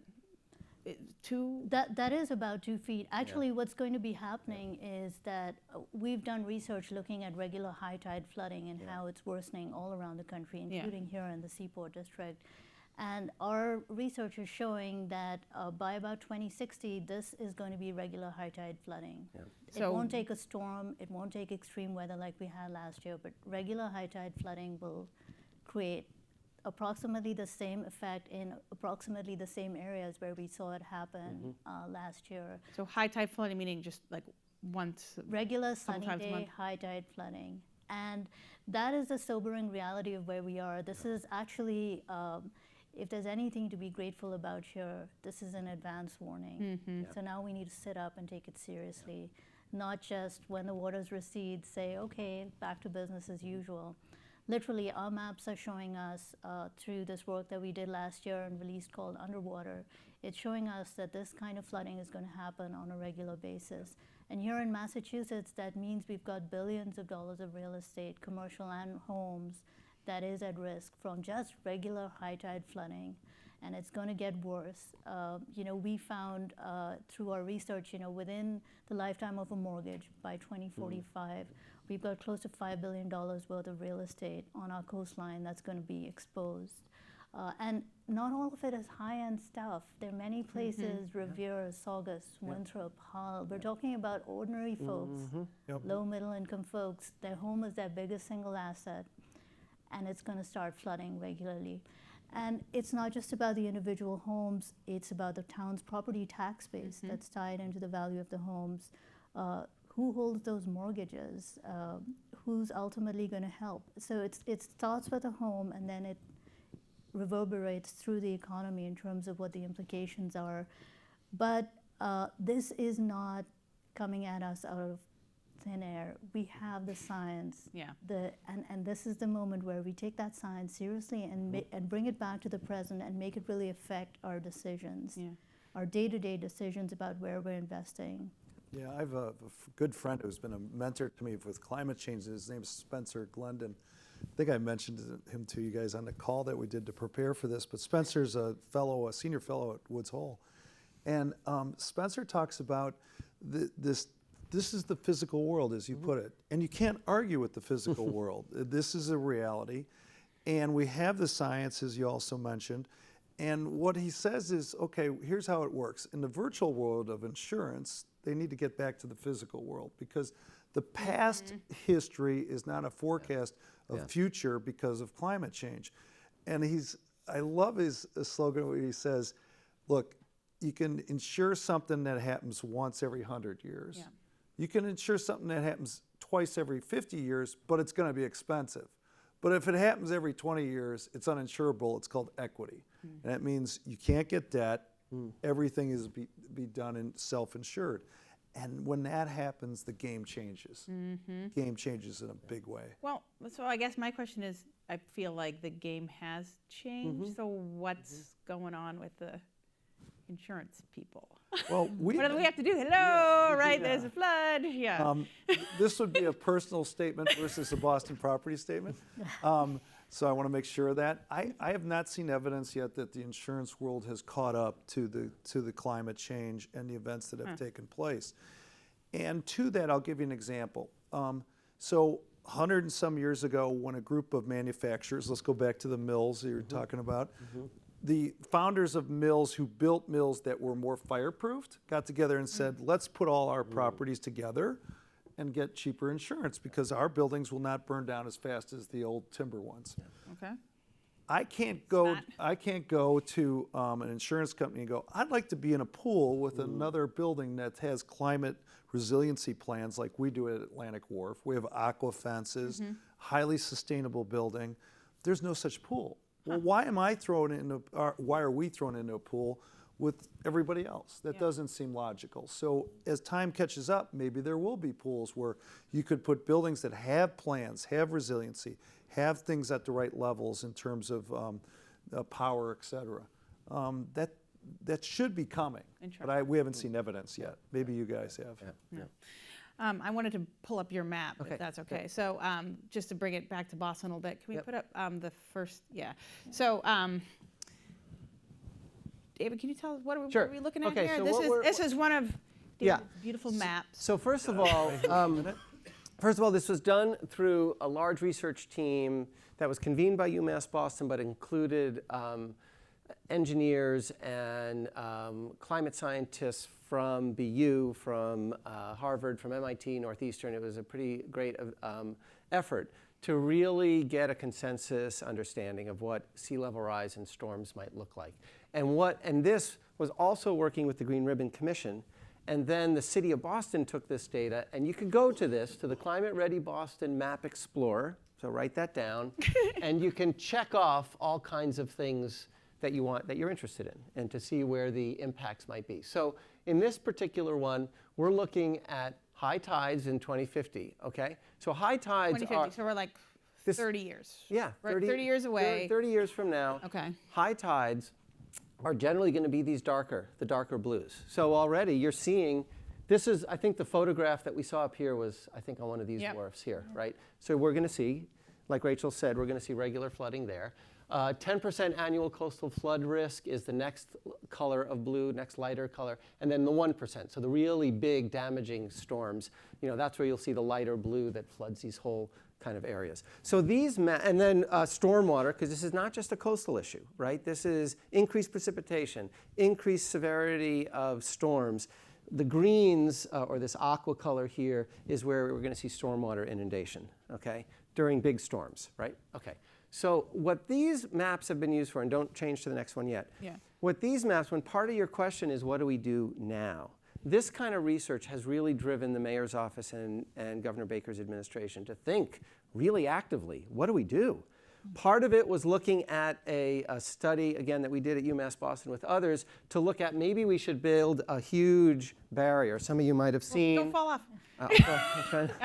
2? That is about 2 feet. Actually, what's going to be happening is that we've done research looking at regular high tide flooding and how it's worsening all around the country, including here in the Seaport district. And our research is showing that by about 2060, this is going to be regular high tide flooding. Yeah. It won't take a storm, it won't take extreme weather like we had last year, but regular high tide flooding will create approximately the same effect in approximately the same areas where we saw it happen last year. So high tide flooding meaning just like once? Regular sunny day, high tide flooding. And that is the sobering reality of where we are. This is actually, if there's anything to be grateful about here, this is an advance warning. So now we need to sit up and take it seriously, not just when the waters recede, say, okay, back to business as usual. Literally, our maps are showing us through this work that we did last year and released called Underwater, it's showing us that this kind of flooding is going to happen on a regular basis. And here in Massachusetts, that means we've got billions of dollars of real estate, commercial and homes, that is at risk from just regular high tide flooding. And it's going to get worse. We found through our research, within the lifetime of a mortgage by 2045, we've got close to $5 billion worth of real estate on our coastline that's going to be exposed. And not all of it is high-end stuff. There are many places, Revere, Saugus, Winthrop, Hull. We're talking about ordinary folks, low, middle-income folks. Their home is their biggest single asset, and it's going to start flooding regularly. And it's not just about the individual homes, it's about the town's property tax base that's tied into the value of the homes. Who holds those mortgages? Who's ultimately going to help? So it starts with a home, and then it reverberates through the economy in terms of what the implications are. But this is not coming at us out of thin air. We have the science. Yeah. And this is the moment where we take that science seriously and bring it back to the present and make it really affect our decisions, our day-to-day decisions about where we're investing. Yeah, I have a good friend who's been a mentor to me with climate change. His name's Spencer Glendon. I think I mentioned him to you guys on the call that we did to prepare for this, but Spencer's a senior fellow at Woods Hole. And Spencer talks about this is the physical world, as you put it, and you can't argue with the physical world. This is a reality, and we have the science, as you also mentioned. And what he says is, okay, here's how it works. In the virtual world of insurance, they need to get back to the physical world because the past history is not a forecast of future because of climate change. And I love his slogan where he says, look, you can insure something that happens once every 100 years. Yeah. You can insure something that happens twice every 50 years, but it's going to be expensive. But if it happens every 20 years, it's uninsurable. It's called equity. And that means you can't get debt. Everything is be done in self-insured. And when that happens, the game changes. Game changes in a big way. Well, so I guess my question is, I feel like the game has changed. So what's going on with the insurance people? Well, what do we have to do? Hello, right? There's a flood. Yeah. This would be a personal statement versus a Boston property statement. So I want to make sure of that. I have not seen evidence yet that the insurance world has caught up to the climate change and the events that have taken place. And to that, I'll give you an example. So 100 and some years ago, when a group of manufacturers, let's go back to the mills that you're talking about, the founders of mills who built mills that were more fireproofed got together and said, let's put all our properties together and get cheaper insurance because our buildings will not burn down as fast as the old timber ones. Okay. I can't go to an insurance company and go, I'd like to be in a pool with another building that has climate resiliency plans like we do at Atlantic Wharf. We have aqua fences, highly sustainable building. There's no such pool. Well, why are we thrown into a pool with everybody else? That doesn't seem logical. So as time catches up, maybe there will be pools where you could put buildings that have plans, have resiliency, have things at the right levels in terms of power, et cetera. That should be coming, but we haven't seen evidence yet. Maybe you guys have. I wanted to pull up your map, if that's okay. So just to bring it back to Boston a little bit, can we put up the first, So David, can you tell us what are we looking at here? So this is one of David's beautiful maps. So first of all, this was done through a large research team that was convened by UMass Boston, but included engineers and climate scientists from BU, from Harvard, from MIT, Northeastern. It was a pretty great effort to really get a consensus understanding of what sea level rise and storms might look like. And this was also working with the Green Ribbon Commission. And then the city of Boston took this data, and you could go to the Climate Ready Boston Map Explorer, so write that down, and you can check off all kinds of things that you want, that you're interested in, and to see where the impacts might be. So in this particular one, we're looking at high tides in 2050, okay? So high tides 2050, so we're like 30 years. Yeah. 30 years away. 30 years from now. Okay. High tides are generally going to be the darker blues. So already you're seeing, this is, I think the photograph that we saw up here was, I think on one of these wharfs here, right? So we're going to see, like Rachel said, we're going to see regular flooding there. 10% annual coastal flood risk is the next color of blue, next lighter color, and then the 1%. So the really big damaging storms, that's where you'll see the lighter blue that floods these whole kind of areas. So these, and then stormwater, because this is not just a coastal issue, right? This is increased precipitation, increased severity of storms. The greens, or this aqua color here, is where we're going to see stormwater inundation, okay, during big storms, right? Okay. So what these maps have been used for, and don't change to the next one yet. What these maps, when part of your question is what do we do now? This kind of research has really driven the mayor's office and Governor Baker's administration to think really actively, what do we do? Part of it was looking at a study, again, that we did at UMass Boston with others to look at maybe we should build a huge barrier. Some of you might have seen. Don't fall off.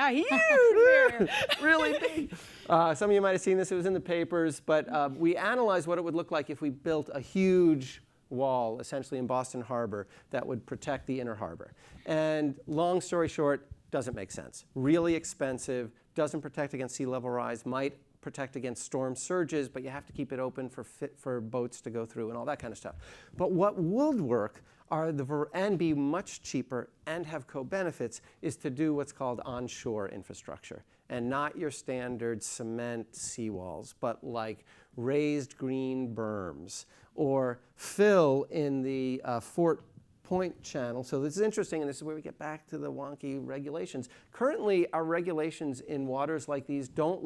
Huge! Really big. Some of you might have seen this. It was in the papers. But we analyzed what it would look like if we built a huge wall, essentially in Boston Harbor, that would protect the inner harbor. And long story short, doesn't make sense. Really expensive, doesn't protect against sea level rise, might protect against storm surges, but you have to keep it open for boats to go through and all that kind of stuff. But what would work and be much cheaper and have co-benefits is to do what's called onshore infrastructure, and not your standard cement seawalls, but like raised green berms, or fill in the Fort Point channel. So this is interesting, and this is where we get back to the wonky regulations. Currently, our regulations in waters like these do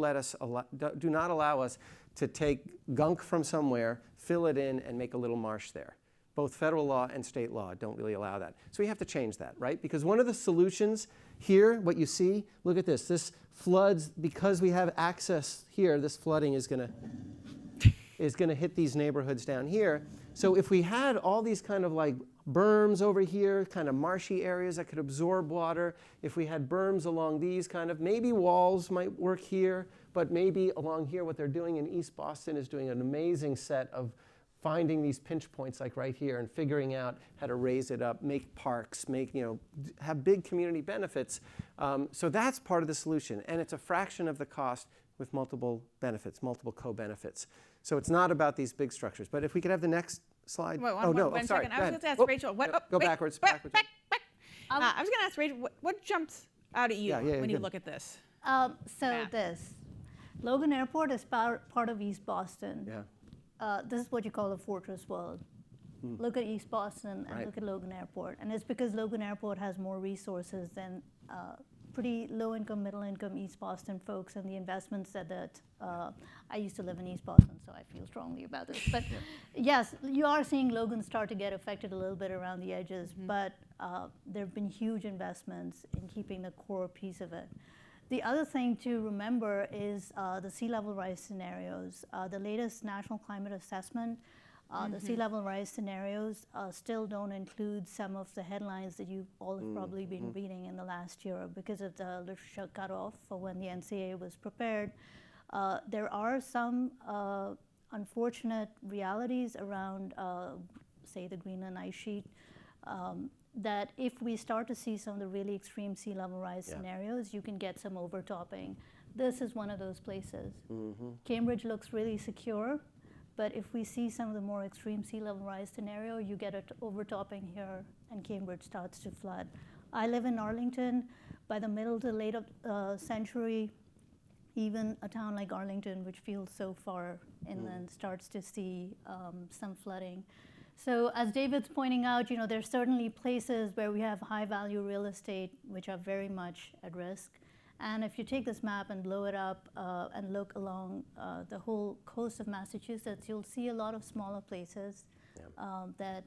not allow us to take gunk from somewhere, fill it in, and make a little marsh there. Both federal law and state law don't really allow that. So we have to change that, right? Because one of the solutions here, what you see, look at this. This floods, because we have access here, this flooding is going to hit these neighborhoods down here. So if we had all these kind of like berms over here, kind of marshy areas that could absorb water, if we had berms along these kind of, maybe walls might work here, but maybe along here, what they're doing in East Boston is doing an amazing set of finding these pinch points like right here and figuring out how to raise it up, make parks, have big community benefits. So that's part of the solution, and it's a fraction of the cost with multiple benefits, multiple co-benefits. So it's not about these big structures. But if we could have the next slide. Wait, one sorry. I was going to ask Rachel. Go backwards. I was going to ask Rachel, what jumps out at you when you look at this? Logan Airport is part of East Boston. Yeah. This is what you call a fortress world. Look at East Boston and look at Logan Airport. And it's because Logan Airport has more resources than pretty low-income, middle-income East Boston folks, and the investments that I used to live in East Boston, so I feel strongly about this. But yes, you are seeing Logan start to get affected a little bit around the edges, but there have been huge investments in keeping the core piece of it. The other thing to remember is the sea level rise scenarios. The latest National Climate Assessment, the sea level rise scenarios still don't include some of the headlines that you all have probably been reading in the last year because of the literature cutoff for when the NCA was prepared. There are some unfortunate realities around, say, the Greenland ice sheet, that if we start to see some of the really extreme sea level rise scenarios, you can get some overtopping. This is one of those places. Cambridge looks really secure, but if we see some of the more extreme sea level rise scenario, you get an overtopping here and Cambridge starts to flood. I live in Arlington. By the middle to late century, even a town like Arlington, which feels so far inland, starts to see some flooding. So as David's pointing out, there's certainly places where we have high value real estate which are very much at risk. And if you take this map and blow it up and look along the whole coast of Massachusetts, you'll see a lot of smaller places that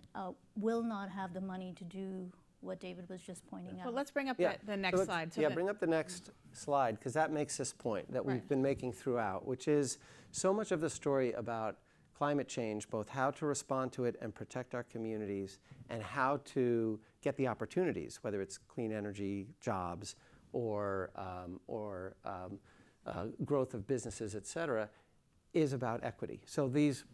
will not have the money to do what David was just pointing out. Well, let's bring up the next slide. Bring up the next slide, because that makes this point that we've been making throughout, which is so much of the story about climate change, both how to respond to it and protect our communities, and how to get the opportunities, whether it's clean energy, jobs, or growth of businesses, et cetera, is about equity. So these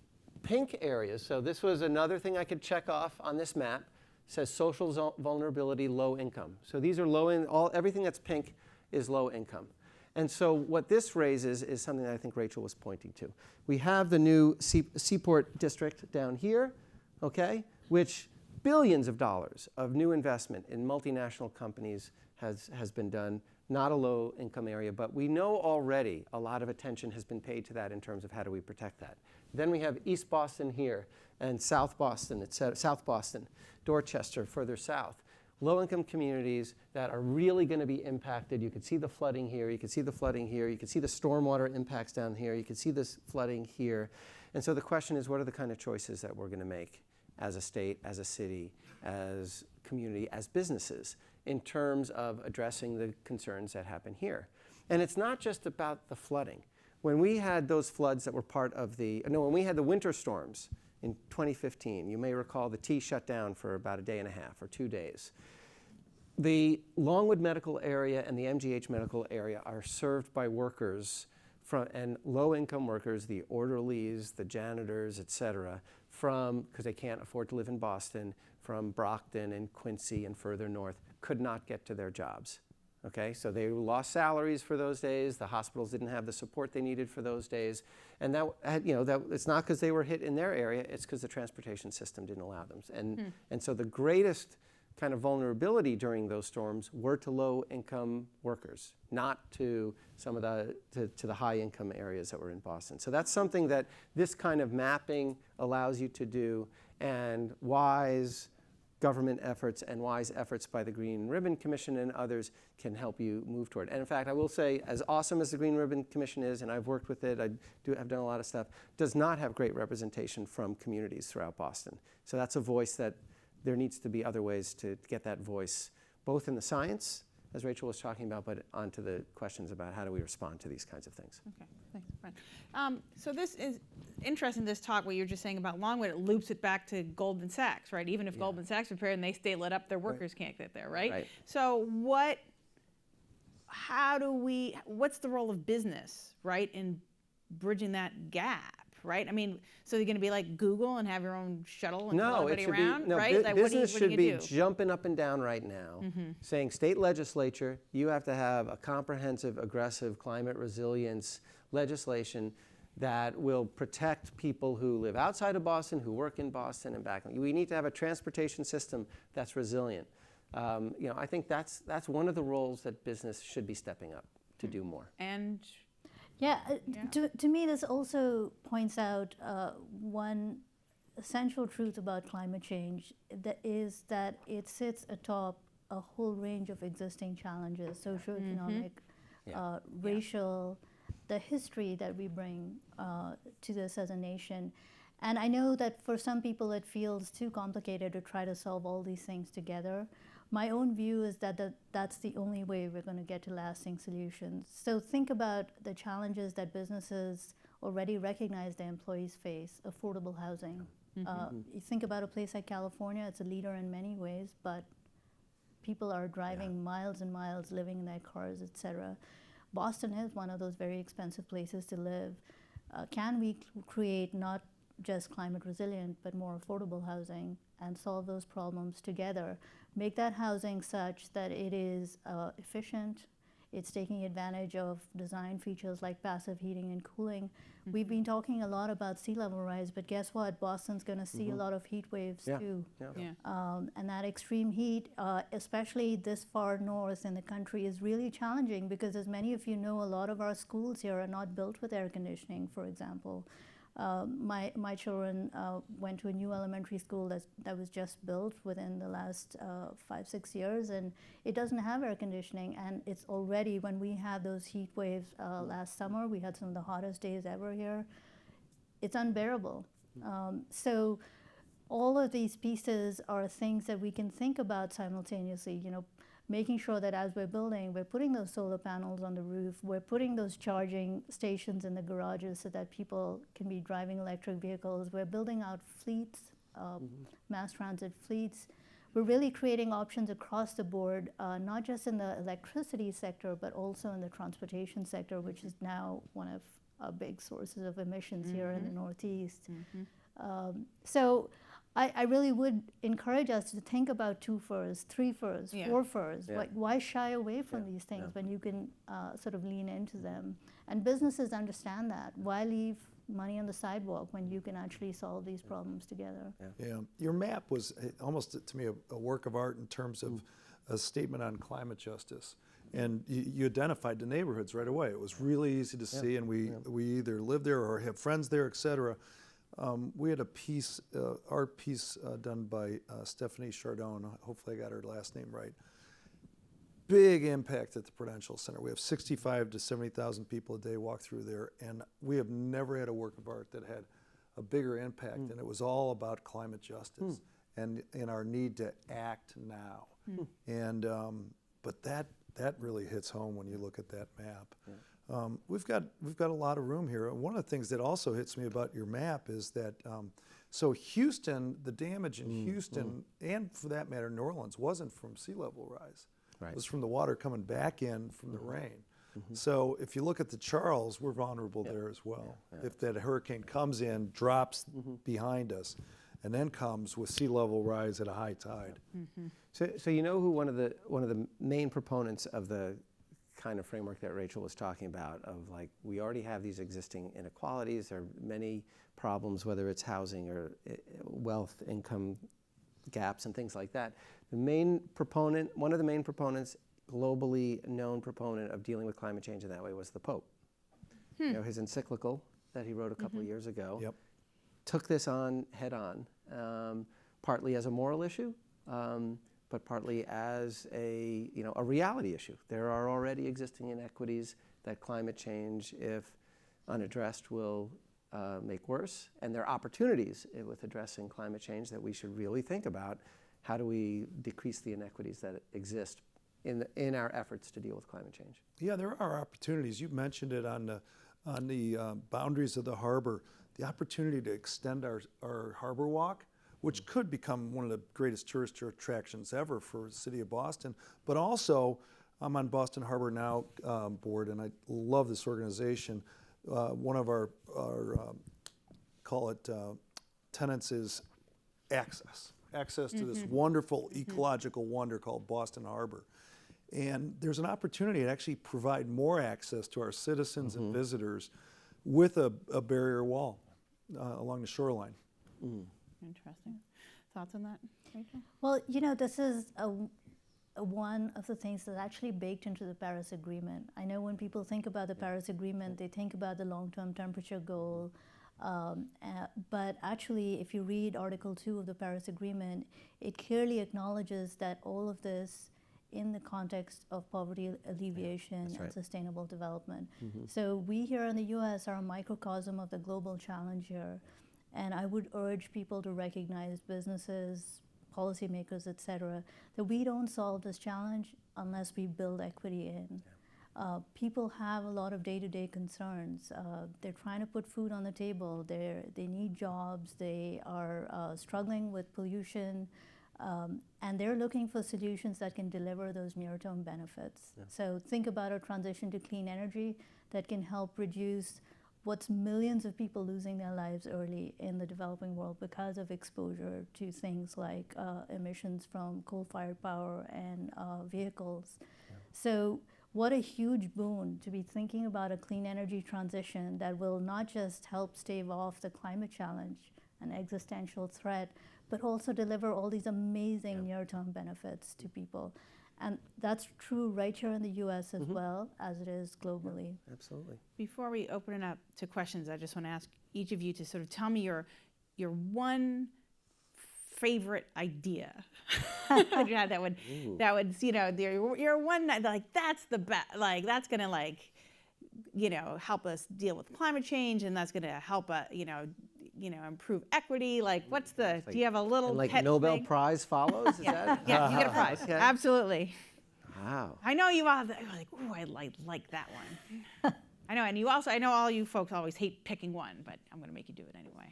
pink areas, so this was another thing I could check off on this map, says social vulnerability, low income. So these are everything that's pink is low income. And so what this raises is something that I think Rachel was pointing to. We have the new Seaport District down here, okay, which billions of dollars of new investment in multinational companies has been done, not a low income area, but we know already a lot of attention has been paid to that in terms of how do we protect that. Then we have East Boston here and South Boston, South Boston, Dorchester further south. Low-income communities that are really going to be impacted. You can see the flooding here, you can see the flooding here, you can see the stormwater impacts down here, you can see this flooding here. And so the question is, what are the kind of choices that we're going to make as a state, as a city, as community, as businesses, in terms of addressing the concerns that happen here? And it's not just about the flooding. When we had those floods that were when we had the winter storms in 2015, you may recall the T shut down for about a day and a half or 2 days. The Longwood medical area and the MGH medical area are served by workers and low-income workers, the orderlies, the janitors, et cetera, because they can't afford to live in Boston, from Brockton and Quincy and further north, could not get to their jobs. Okay, so they lost salaries for those days. The hospitals didn't have the support they needed for those days, and that it's not because they were hit in their area. It's because the transportation system didn't allow them. And so the greatest kind of vulnerability during those storms were to low-income workers, not to some of to the high-income areas that were in Boston. So that's something that this kind of mapping allows you to do, and wise government efforts and wise efforts by the Green Ribbon Commission and others can help you move toward. And in fact, I will say, as awesome as the Green Ribbon Commission is, and I've worked with it, I've done a lot of stuff, does not have great representation from communities throughout Boston. So that's a voice that there needs to be other ways to get that voice, both in the science, as Rachel was talking about, but onto the questions about how do we respond to these kinds of things. Okay, thanks, Brian. So this is interesting, this talk, what you were just saying about Longwood, it loops it back to Goldman Sachs, right? Even if Goldman Sachs prepared and they stay lit up, their workers can't get there, right? So what's the role of business, right, in bridging that gap? Right? I mean, so you're going to be like Google and have your own shuttle and fly everybody around, right? Like, business should be jumping up and down right now, saying, state legislature, you have to have a comprehensive, aggressive climate resilience legislation that will protect people who live outside of Boston, who work in Boston and back. We need to have a transportation system that's resilient. I think that's one of the roles that business should be stepping up to do more. And to me, this also points out one essential truth about climate change, that is that it sits atop a whole range of existing challenges, socioeconomic, racial, the history that we bring to this as a nation. And I know that for some people it feels too complicated to try to solve all these things together. My own view is that that's the only way we're going to get to lasting solutions. So think about the challenges that businesses already recognize their employees face: affordable housing. You think about a place like California, it's a leader in many ways, but people are driving miles and miles, living in their cars, etc. Boston is one of those very expensive places to live. Can we create not just climate resilient, but more affordable housing and solve those problems together? Make that housing such that it is efficient, it's taking advantage of design features like passive heating and cooling. We've been talking a lot about sea level rise, but guess what? Boston's going to see a lot of heat waves too. And that extreme heat, especially this far north in the country, is really challenging because, as many of you know, a lot of our schools here are not built with air conditioning, for example. My children went to a new elementary school that was just built within the last 5-6 years, and it doesn't have air conditioning. And it's already, when we had those heat waves last summer, we had some of the hottest days ever here. It's unbearable. So all of these pieces are things that we can think about simultaneously. Making sure that as we're building, we're putting those solar panels on the roof, we're putting those charging stations in the garages so that people can be driving electric vehicles, we're building out fleets, mass transit fleets. We're really creating options across the board, not just in the electricity sector, but also in the transportation sector, which is now one of our big sources of emissions here in the Northeast. So I really would encourage us to think about 2 FIRs, 3 FIRs, 4 FIRs. Why shy away from these things when you can sort of lean into them? And businesses understand that. Why leave money on the sidewalk when you can actually solve these problems together? Your map was almost, to me, a work of art in terms of a statement on climate justice. And you identified the neighborhoods right away. It was really easy to see, and we either live there or have friends there, et cetera. We had a piece, art piece done by Stephanie Chardon. Hopefully I got her last name right. Big impact at the Prudential Center. We have 65 to 70,000 people a day walk through there, and we have never had a work of art that had a bigger impact, and it was all about climate justice and our need to act now. And but that really hits home when you look at that map. We've got a lot of room here. One of the things that also hits me about your map is that, so Houston, the damage in Houston, and for that matter, New Orleans, wasn't from sea level rise. It was from the water coming back in from the rain. So if you look at the Charles, we're vulnerable there as well. If that hurricane comes in, drops behind us, and then comes with sea level rise at a high tide. So you know who one of the main proponents of the kind of framework that Rachel was talking about, of like, we already have these existing inequalities, there are many problems, whether it's housing or wealth, income gaps and things like that. One of the main proponents, globally known proponent of dealing with climate change in that way, was the Pope. You know, his encyclical that he wrote a couple of years ago took this on head on, partly as a moral issue, but partly as a reality issue. There are already existing inequities that climate change, if unaddressed, will make worse, and there are opportunities with addressing climate change that we should really think about. How do we decrease the inequities that exist in our efforts to deal with climate change? Yeah, there are opportunities. You mentioned it on the boundaries of the harbor, the opportunity to extend our harbor walk, which could become one of the greatest tourist attractions ever for the city of Boston. But also, I'm on Boston Harbor Now board, and I love this organization. One of our tenets is access to this wonderful ecological wonder called Boston Harbor. And there's an opportunity to actually provide more access to our citizens and visitors with a barrier wall along the shoreline. Interesting. Thoughts on that, Rachel? Well, this is one of the things that's actually baked into the Paris Agreement. I know when people think about the Paris Agreement, they think about the long-term temperature goal. But actually, if you read Article 2 of the Paris Agreement, it clearly acknowledges that all of this in the context of poverty alleviation and sustainable development. So we here in the US are a microcosm of the global challenge here. And I would urge people to recognize, businesses, policymakers, et cetera, that we don't solve this challenge unless we build equity in. People have a lot of day-to-day concerns. They're trying to put food on the table. They need jobs. They are struggling with pollution. And they're looking for solutions that can deliver those near-term benefits. So think about a transition to clean energy that can help reduce what's millions of people losing their lives early in the developing world because of exposure to things like emissions from coal-fired power and vehicles. So what a huge boon to be thinking about a clean energy transition that will not just help stave off the climate challenge, an existential threat, but also deliver all these amazing near-term benefits to people. And that's true right here in the US as well as it is globally. Yeah, absolutely. Before we open it up to questions, I just want to ask each of you to sort of tell me your one favorite idea that would your one, like, that's the best, like, that's gonna, like, help us deal with climate change, and that's gonna help improve equity. Like, what's the, do you have a little and, like, pet Nobel thing? Prize follows? Is that? Yeah, you get a prize. Okay. Absolutely. Wow. I know you all, you're like, ooh, I like that one. I know, and you also, I know all you folks always hate picking one, but I'm going to make you do it anyway.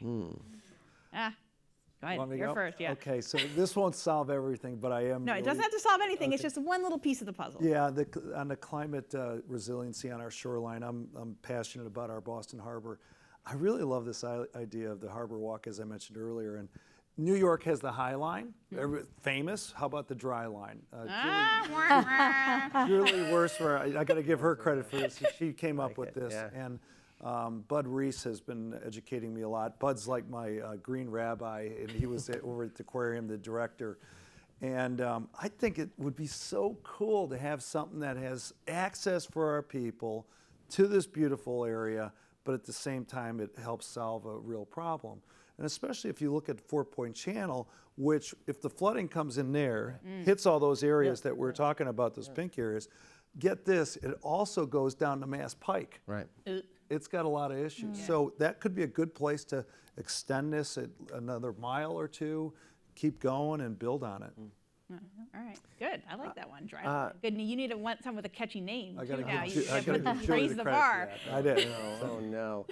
Go ahead, you're first, yeah. Okay, so this won't solve everything, but I am. No, it doesn't have to solve anything. It's just one little piece of the puzzle. Yeah, on the climate resiliency on our shoreline, I'm passionate about our Boston Harbor. I really love this idea of the harbor walk, as I mentioned earlier. And New York has the High Line, famous. How about the Dry Line? Julie Worsfer, I got to give her credit for this. She came up with this. Yeah. And Bud Reese has been educating me a lot. Bud's like my green rabbi, and he was over at the aquarium, the director. And I think it would be so cool to have something that has access for our people to this beautiful area, but at the same time it helps solve a real problem. And especially if you look at Fort Point Channel, which if the flooding comes in there, hits all those areas that we're talking about, those pink areas, get this, it also goes down to Mass Pike. Right. It's got a lot of issues. So that could be a good place to extend this another mile or two, keep going and build on it. All right, good. I like that one. Dry. Good. You need someone with a catchy name too. Now I gotta raise the bar. I did. Oh no.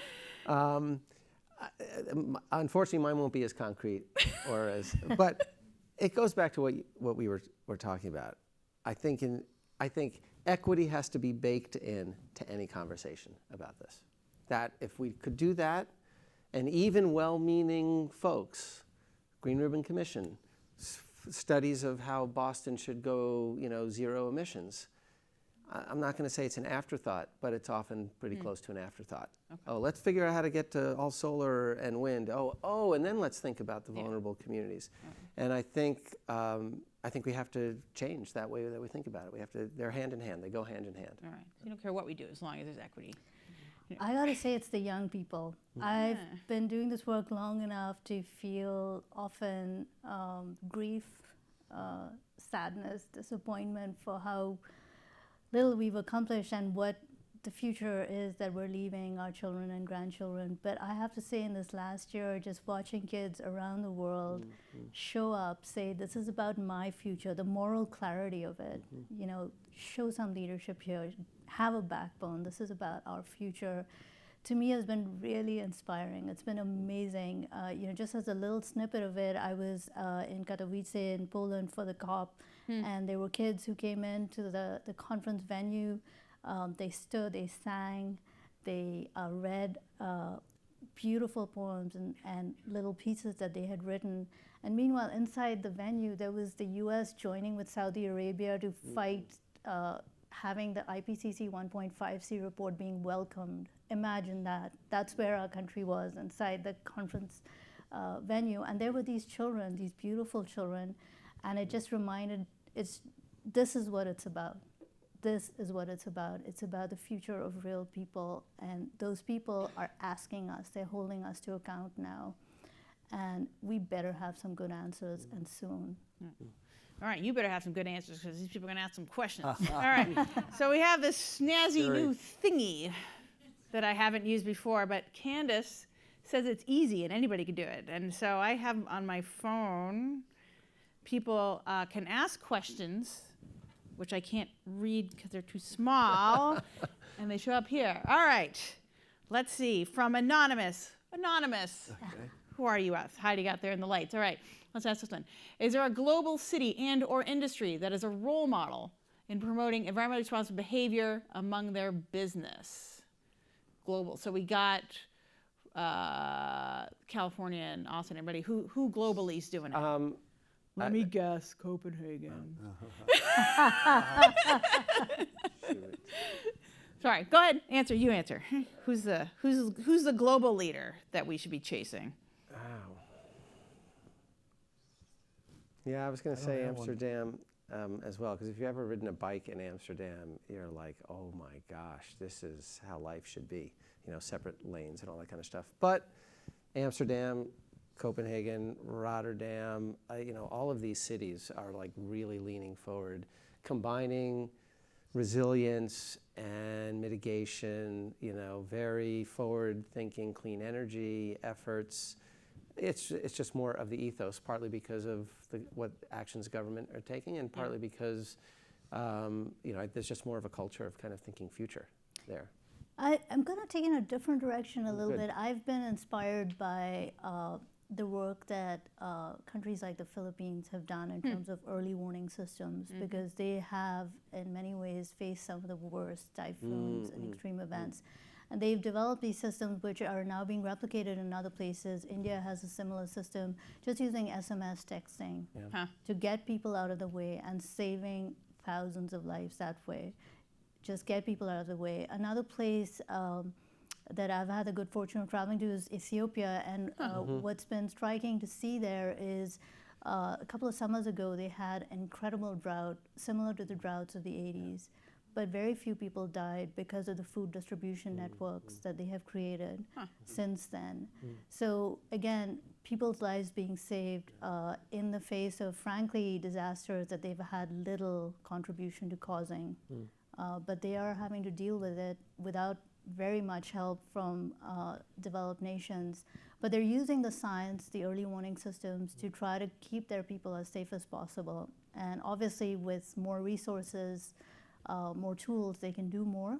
Unfortunately, mine won't be as concrete, but it goes back to what we were talking about. I think equity has to be baked in to any conversation about this. That if we could do that, and even well-meaning folks Green Ribbon Commission, studies of how Boston should go, zero emissions. I'm not going to say it's an afterthought, but it's often pretty close to an afterthought. Okay. Oh, let's figure out how to get to all solar and wind. And then let's think about the vulnerable communities. And I think we have to change that way that we think about it. They're hand in hand. They go hand in hand. All right. You don't care what we do as long as there's equity. I gotta say it's the young people. I've been doing this work long enough to feel often grief, sadness, disappointment for how little we've accomplished and what the future is that we're leaving our children and grandchildren. But I have to say in this last year, just watching kids around the world show up, say, this is about my future, the moral clarity of it, show some leadership here, have a backbone, this is about our future, to me has been really inspiring. It's been amazing. Just as a little snippet of it, I was in Katowice in Poland for the COP, and there were kids who came into the conference venue. They stood, they sang, they read beautiful poems and little pieces that they had written. And meanwhile, inside the venue, there was the US joining with Saudi Arabia to fight having the IPCC 1.5C report being welcomed. Imagine that. That's where our country was, inside the conference venue. And there were these children, these beautiful children, and it just reminded, this is what it's about. This is what it's about. It's about the future of real people, and those people are asking us, they're holding us to account now, and we better have some good answers, and soon. All right, you better have some good answers, because these people are going to ask some questions. All right, so we have this snazzy new thingy that I haven't used before, but Candace says it's easy and anybody can do it. And so I have on my phone, people can ask questions, which I can't read because they're too small, and they show up here. All right, let's see, from Anonymous. Okay. Who are you, hiding out there in the lights? All right, let's ask this one. Is there a global city and or industry that is a role model in promoting environmentally responsible behavior among their business? Global, so we got California and Austin, everybody. Who globally is doing it? Let me guess, Copenhagen. Sorry, go ahead, answer, you answer. Who's the global leader that we should be chasing? Yeah, I was going to say Amsterdam as well, because if you've ever ridden a bike in Amsterdam, you're like, oh my gosh, this is how life should be, separate lanes and all that kind of stuff. But Amsterdam, Copenhagen, Rotterdam, all of these cities are like really leaning forward, combining resilience and mitigation, very forward-thinking clean energy efforts. It's just more of the ethos, partly because of what actions government are taking, and partly because there's just more of a culture of kind of thinking future there. I'm going to take in a different direction a little bit. I've been inspired by the work that countries like the Philippines have done in terms of early warning systems, because they have, in many ways, faced some of the worst typhoons and extreme events. And they've developed these systems which are now being replicated in other places. India has a similar system, just using SMS texting to get people out of the way and saving thousands of lives that way. Just get people out of the way. Another place that I've had the good fortune of traveling to is Ethiopia, and what's been striking to see there is a couple of summers ago they had incredible drought, similar to the droughts of the 80s, but very few people died because of the food distribution networks that they have created since then. So again, people's lives being saved in the face of, frankly, disasters that they've had little contribution to causing. But they are having to deal with it without very much help from developed nations. But they're using the science, the early warning systems, to try to keep their people as safe as possible. And obviously with more resources, more tools, they can do more.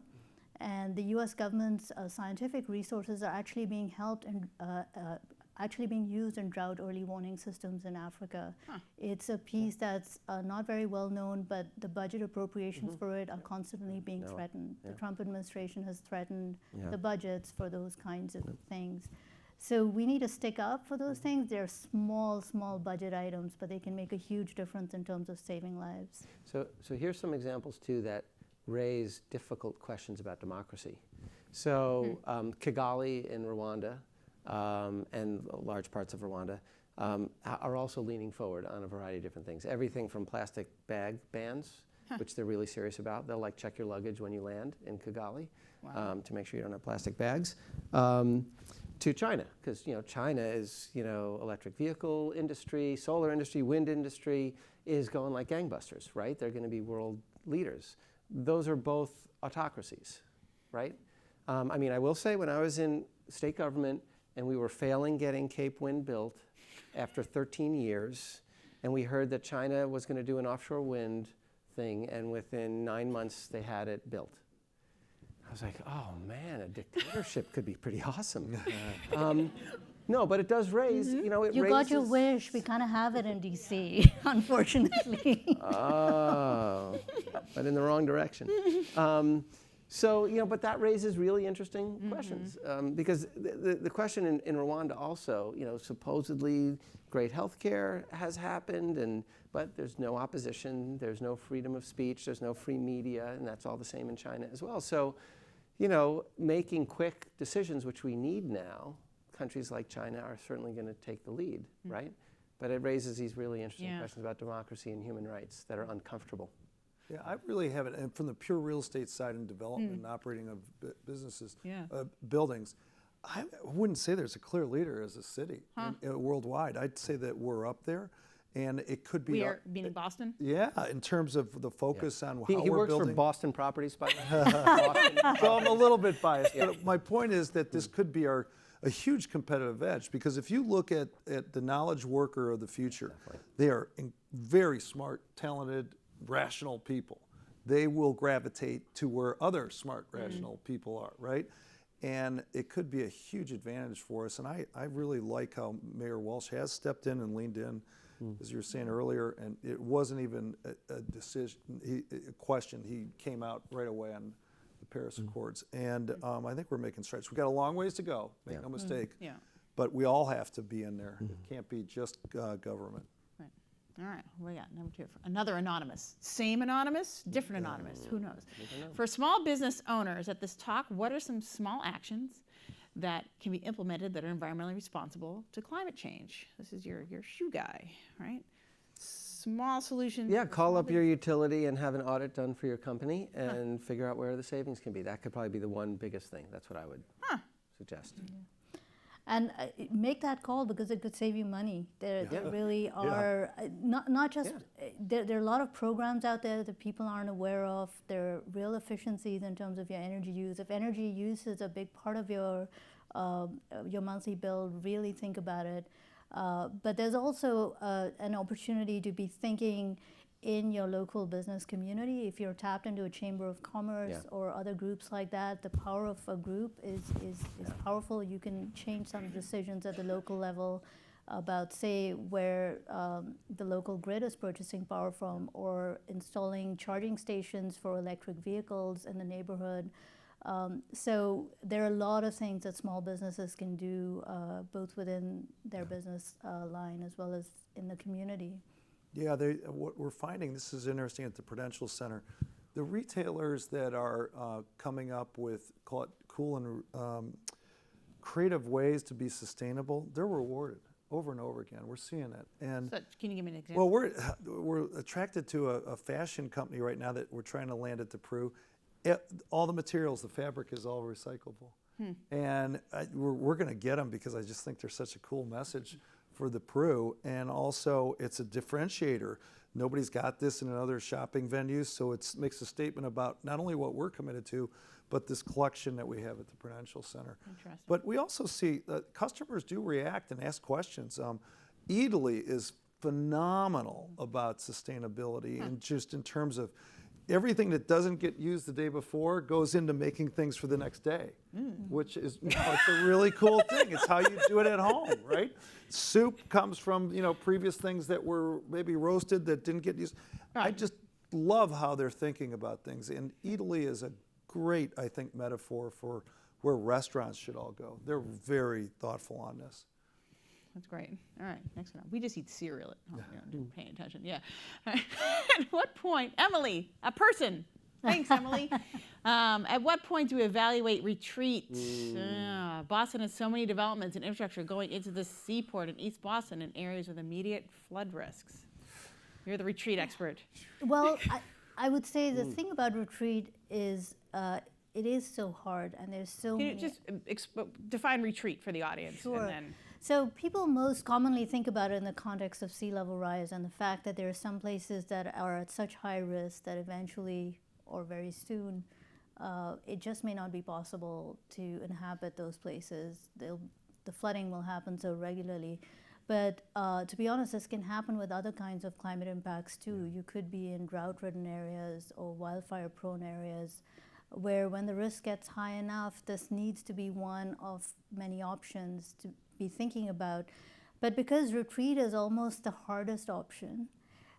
And the US government's scientific resources are actually being helped and actually being used in drought early warning systems in Africa. It's a piece that's not very well known, but the budget appropriations for it are constantly being threatened. The Trump administration has threatened the budgets for those kinds of things. So we need to stick up for those things. They're small budget items, but they can make a huge difference in terms of saving lives. So here's some examples too that raise difficult questions about democracy. So Kigali in Rwanda and large parts of Rwanda are also leaning forward on a variety of different things. Everything from plastic bag bans, which they're really serious about. They'll like check your luggage when you land in Kigali to make sure you don't have plastic bags. To China, because China is electric vehicle industry, solar industry, wind industry is going like gangbusters, right? They're going to be world leaders. Those are both autocracies, right? I mean, I will say when I was in state government and we were failing getting Cape Wind built after 13 years, and we heard that China was going to do an offshore wind thing, and within 9 months they had it built. I was like, oh man, a dictatorship could be pretty awesome. No, but it does raise, it raises. You got your wish. We kind of have it in D.C., unfortunately. Oh, but in the wrong direction. But that raises really interesting questions because the question in Rwanda also, supposedly great health care has happened, but there's no opposition, there's no freedom of speech, there's no free media, and that's all the same in China as well. So, making quick decisions, which we need now, countries like China are certainly going to take the lead, right? But it raises these really interesting questions about democracy and human rights that are uncomfortable. Yeah, I really haven't, and from the pure real estate side and development and operating of businesses, buildings, I wouldn't say there's a clear leader as a city worldwide. I'd say that we're up there, and it could be. We are, meaning Boston? Yeah, in terms of the focus on how we're building. He works for Boston Properties, by the way. So I'm a little bit biased, but my point is that this could be a huge competitive edge, because if you look at the knowledge worker of the future, they are very smart, talented, rational people. They will gravitate to where other smart, rational people are, right? And it could be a huge advantage for us. And I really like how Mayor Walsh has stepped in and leaned in, as you were saying earlier, and it wasn't even a decision, a question. He came out right away on the Paris Accords. And I think we're making strides. We've got a long ways to go, make no mistake. But we all have to be in there. It can't be just government. All right, we got number 2. Another anonymous. Same anonymous, different anonymous, who knows? For small business owners at this talk, what are some small actions that can be implemented that are environmentally responsible to climate change? This is your shoe guy, right? Small solutions. Yeah, call up your utility and have an audit done for your company and figure out where the savings can be. That could probably be the one biggest thing. That's what I would suggest. And make that call, because it could save you money. There really are, not just, there are a lot of programs out there that people aren't aware of. There are real efficiencies in terms of your energy use. If energy use is a big part of your monthly bill, really think about it. But there's also an opportunity to be thinking in your local business community. If you're tapped into a chamber of commerce or other groups like that, the power of a group is powerful. You can change some decisions at the local level about, say, where the local grid is purchasing power from, or installing charging stations for electric vehicles in the neighborhood. So there are a lot of things that small businesses can do, both within their business line as well as in the community. Yeah, what we're finding, this is interesting at the Prudential Center, the retailers that are coming up with, call it cool and creative ways to be sustainable, they're rewarded over and over again. We're seeing it. And so can you give me an example? Well, we're attracted to a fashion company right now that we're trying to land at the Peru. All the materials, the fabric is all recyclable. And we're going to get them because I just think they're such a cool message for the Peru, and also it's a differentiator. Nobody's got this in other shopping venues, so it makes a statement about not only what we're committed to, but this collection that we have at the Prudential Center. Interesting. But we also see that customers do react and ask questions. Italy is phenomenal about sustainability, and just in terms of everything that doesn't get used the day before goes into making things for the next day, which is it's a really cool thing. It's how you do it at home, right? Soup comes from previous things that were maybe roasted that didn't get used. I just love how they're thinking about things, and Italy is a great, I think, metaphor for where restaurants should all go. They're very thoughtful on this. That's great. All right, next one. We just eat cereal at home. You know, paying attention. Yeah. At what point, Emily, a person? Thanks, Emily. At what point do we evaluate retreat? Boston has so many developments and infrastructure going into the seaport in East Boston in areas with immediate flood risks. You're the retreat expert. Well, I would say the thing about retreat is it is so hard, and there's so many. Can you just define retreat for the audience? Sure. And then So people most commonly think about it in the context of sea level rise and the fact that there are some places that are at such high risk that eventually or very soon it just may not be possible to inhabit those places. The flooding will happen so regularly. But to be honest, this can happen with other kinds of climate impacts too. You could be in drought-ridden areas or wildfire-prone areas where when the risk gets high enough, this needs to be one of many options to be thinking about. But because retreat is almost the hardest option,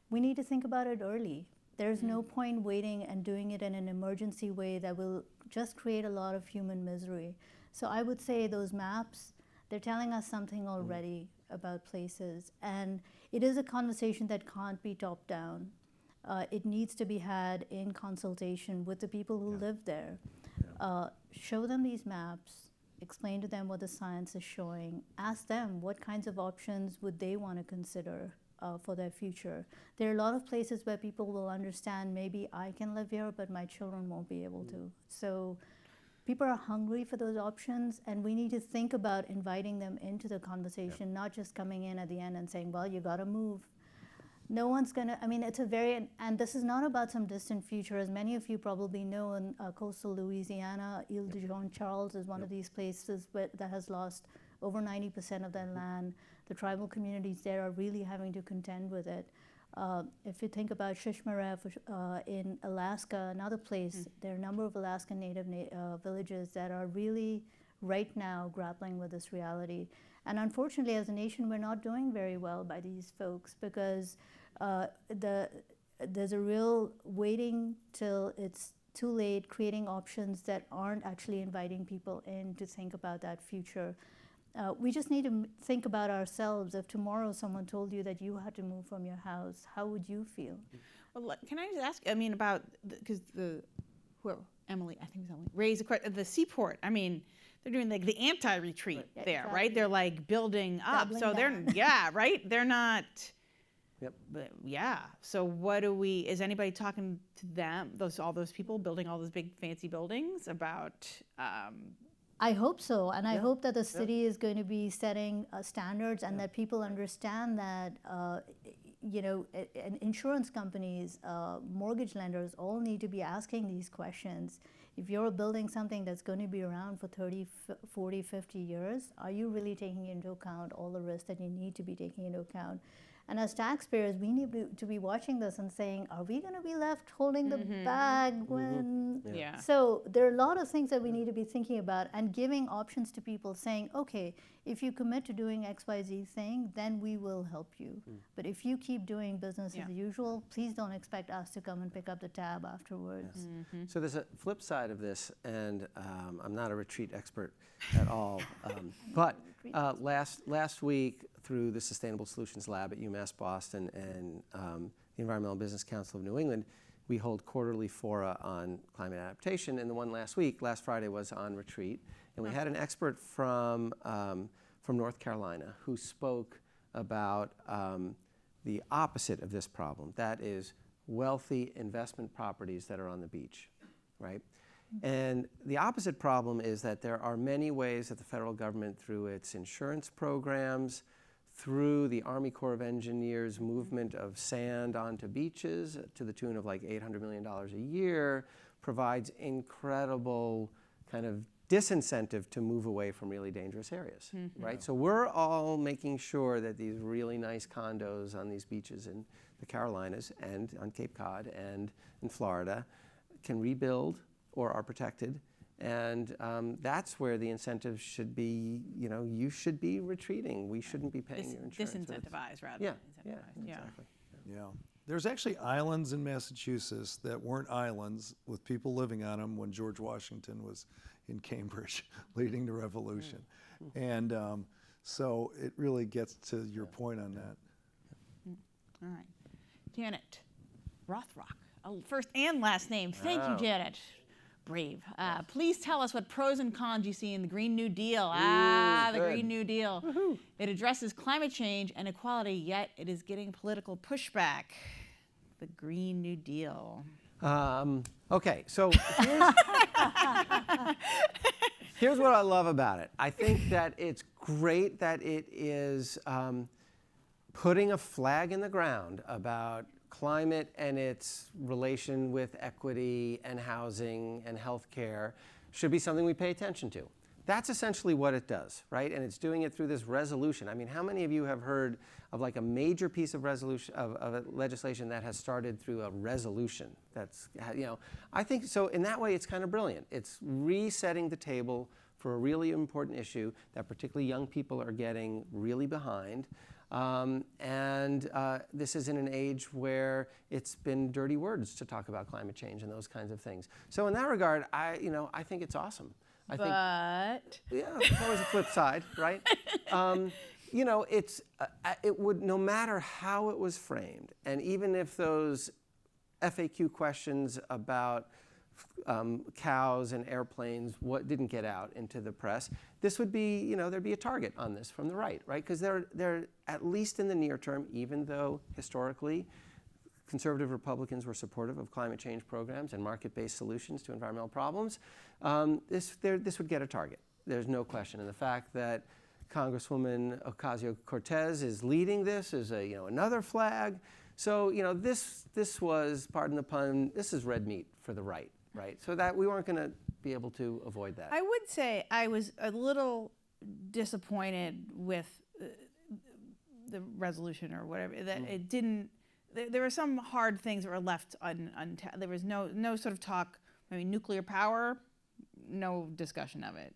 we need to think about it early. There's no point waiting and doing it in an emergency way that will just create a lot of human misery. So I would say those maps, they're telling us something already about places. And it is a conversation that can't be top down. It needs to be had in consultation with the people who live there. Show them these maps, explain to them what the science is showing, ask them what kinds of options would they want to consider for their future. There are a lot of places where people will understand, maybe I can live here, but my children won't be able to. So people are hungry for those options, and we need to think about inviting them into the conversation, not just coming in at the end and saying, well, you got to move. No one's going to, I mean, it's a very, and this is not about some distant future. As many of you probably know, in coastal Louisiana, Ile de Jean Charles is one of these places that has lost over 90% of their land. The tribal communities there are really having to contend with it. If you think about Shishmaref in Alaska, another place, there are a number of Alaskan Native villages that are really right now grappling with this reality. And unfortunately, as a nation, we're not doing very well by these folks because there's a real waiting till it's too late, creating options that aren't actually inviting people in to think about that future. We just need to think about ourselves. If tomorrow someone told you that you had to move from your house, how would you feel? Well, can I just ask, I mean, about, because Emily, I think it was Emily, raised the seaport. I mean, they're doing like the anti-retreat there, exactly. Right? They're like building up. Doubling so down. They're, right? They're not, but so what is anybody talking to them, all those people building all those big fancy buildings about, I hope so, and I hope that the city is going to be setting standards and that people understand that, insurance companies, mortgage lenders all need to be asking these questions. If you're building something that's going to be around for 30, 40, 50 years, are you really taking into account all the risks that you need to be taking into account? And as taxpayers, we need to be watching this and saying, are we going to be left holding the bag when? So there are a lot of things that we need to be thinking about and giving options to people saying, okay, if you commit to doing X, Y, Z thing, then we will help you. But if you keep doing business as usual, please don't expect us to come and pick up the tab afterwards. So there's a flip side of this, and I'm not a retreat expert at all, but last week through the Sustainable Solutions Lab at UMass Boston and the Environmental Business Council of New England, we hold quarterly fora on climate adaptation, and the one last Friday, was on retreat. And we had an expert from North Carolina who spoke about the opposite of this problem. That is wealthy investment properties that are on the beach, right? And the opposite problem is that there are many ways that the federal government, through its insurance programs, through the Army Corps of Engineers movement of sand onto beaches to the tune of like $800 million a year, provides incredible kind of disincentive to move away from really dangerous areas, right? So we're all making sure that these really nice condos on these beaches in the Carolinas and on Cape Cod and in Florida can rebuild or are protected. And that's where the incentive should be, you should be retreating. We shouldn't be paying your insurance. Disincentivize rather than incentivize. Exactly. Yeah. There's actually islands in Massachusetts that weren't islands with people living on them when George Washington was in Cambridge, leading the revolution. And so it really gets to your point on that. All right. Janet Rothrock, first and last name. Thank you, Janet. Brave. Please tell us what pros and cons you see in the Green New Deal. The Green New Deal. Woo-hoo. It addresses climate change and equality, yet it is getting political pushback. The Green New Deal. Okay, so here's what I love about it. I think that it's great that it is putting a flag in the ground about climate and its relation with equity and housing and healthcare should be something we pay attention to. That's essentially what it does, right? And it's doing it through this resolution. I mean, how many of you have heard of like a major piece of resolution of legislation that has started through a resolution? That's, I think so. In that way, it's kind of brilliant. It's resetting the table for a really important issue that particularly young people are getting really behind. This is in an age where it's been dirty words to talk about climate change and those kinds of things. So in that regard, I think it's awesome. I think, there's always a flip side, right? It would, no matter how it was framed, and even if those FAQ questions about cows and airplanes, what didn't get out into the press, this would be, there'd be a target on this from the right, right? Because they're at least in the near term, even though historically conservative Republicans were supportive of climate change programs and market-based solutions to environmental problems, this would get a target. There's no question. And the fact that Congresswoman Ocasio-Cortez is leading this is another flag. So this was, pardon the pun, this is red meat for the right. Right, so that we weren't going to be able to avoid that. I would say I was a little disappointed with the resolution or whatever, that it didn't, there were some hard things that were left untapped. There was no sort of talk, nuclear power, no discussion of it.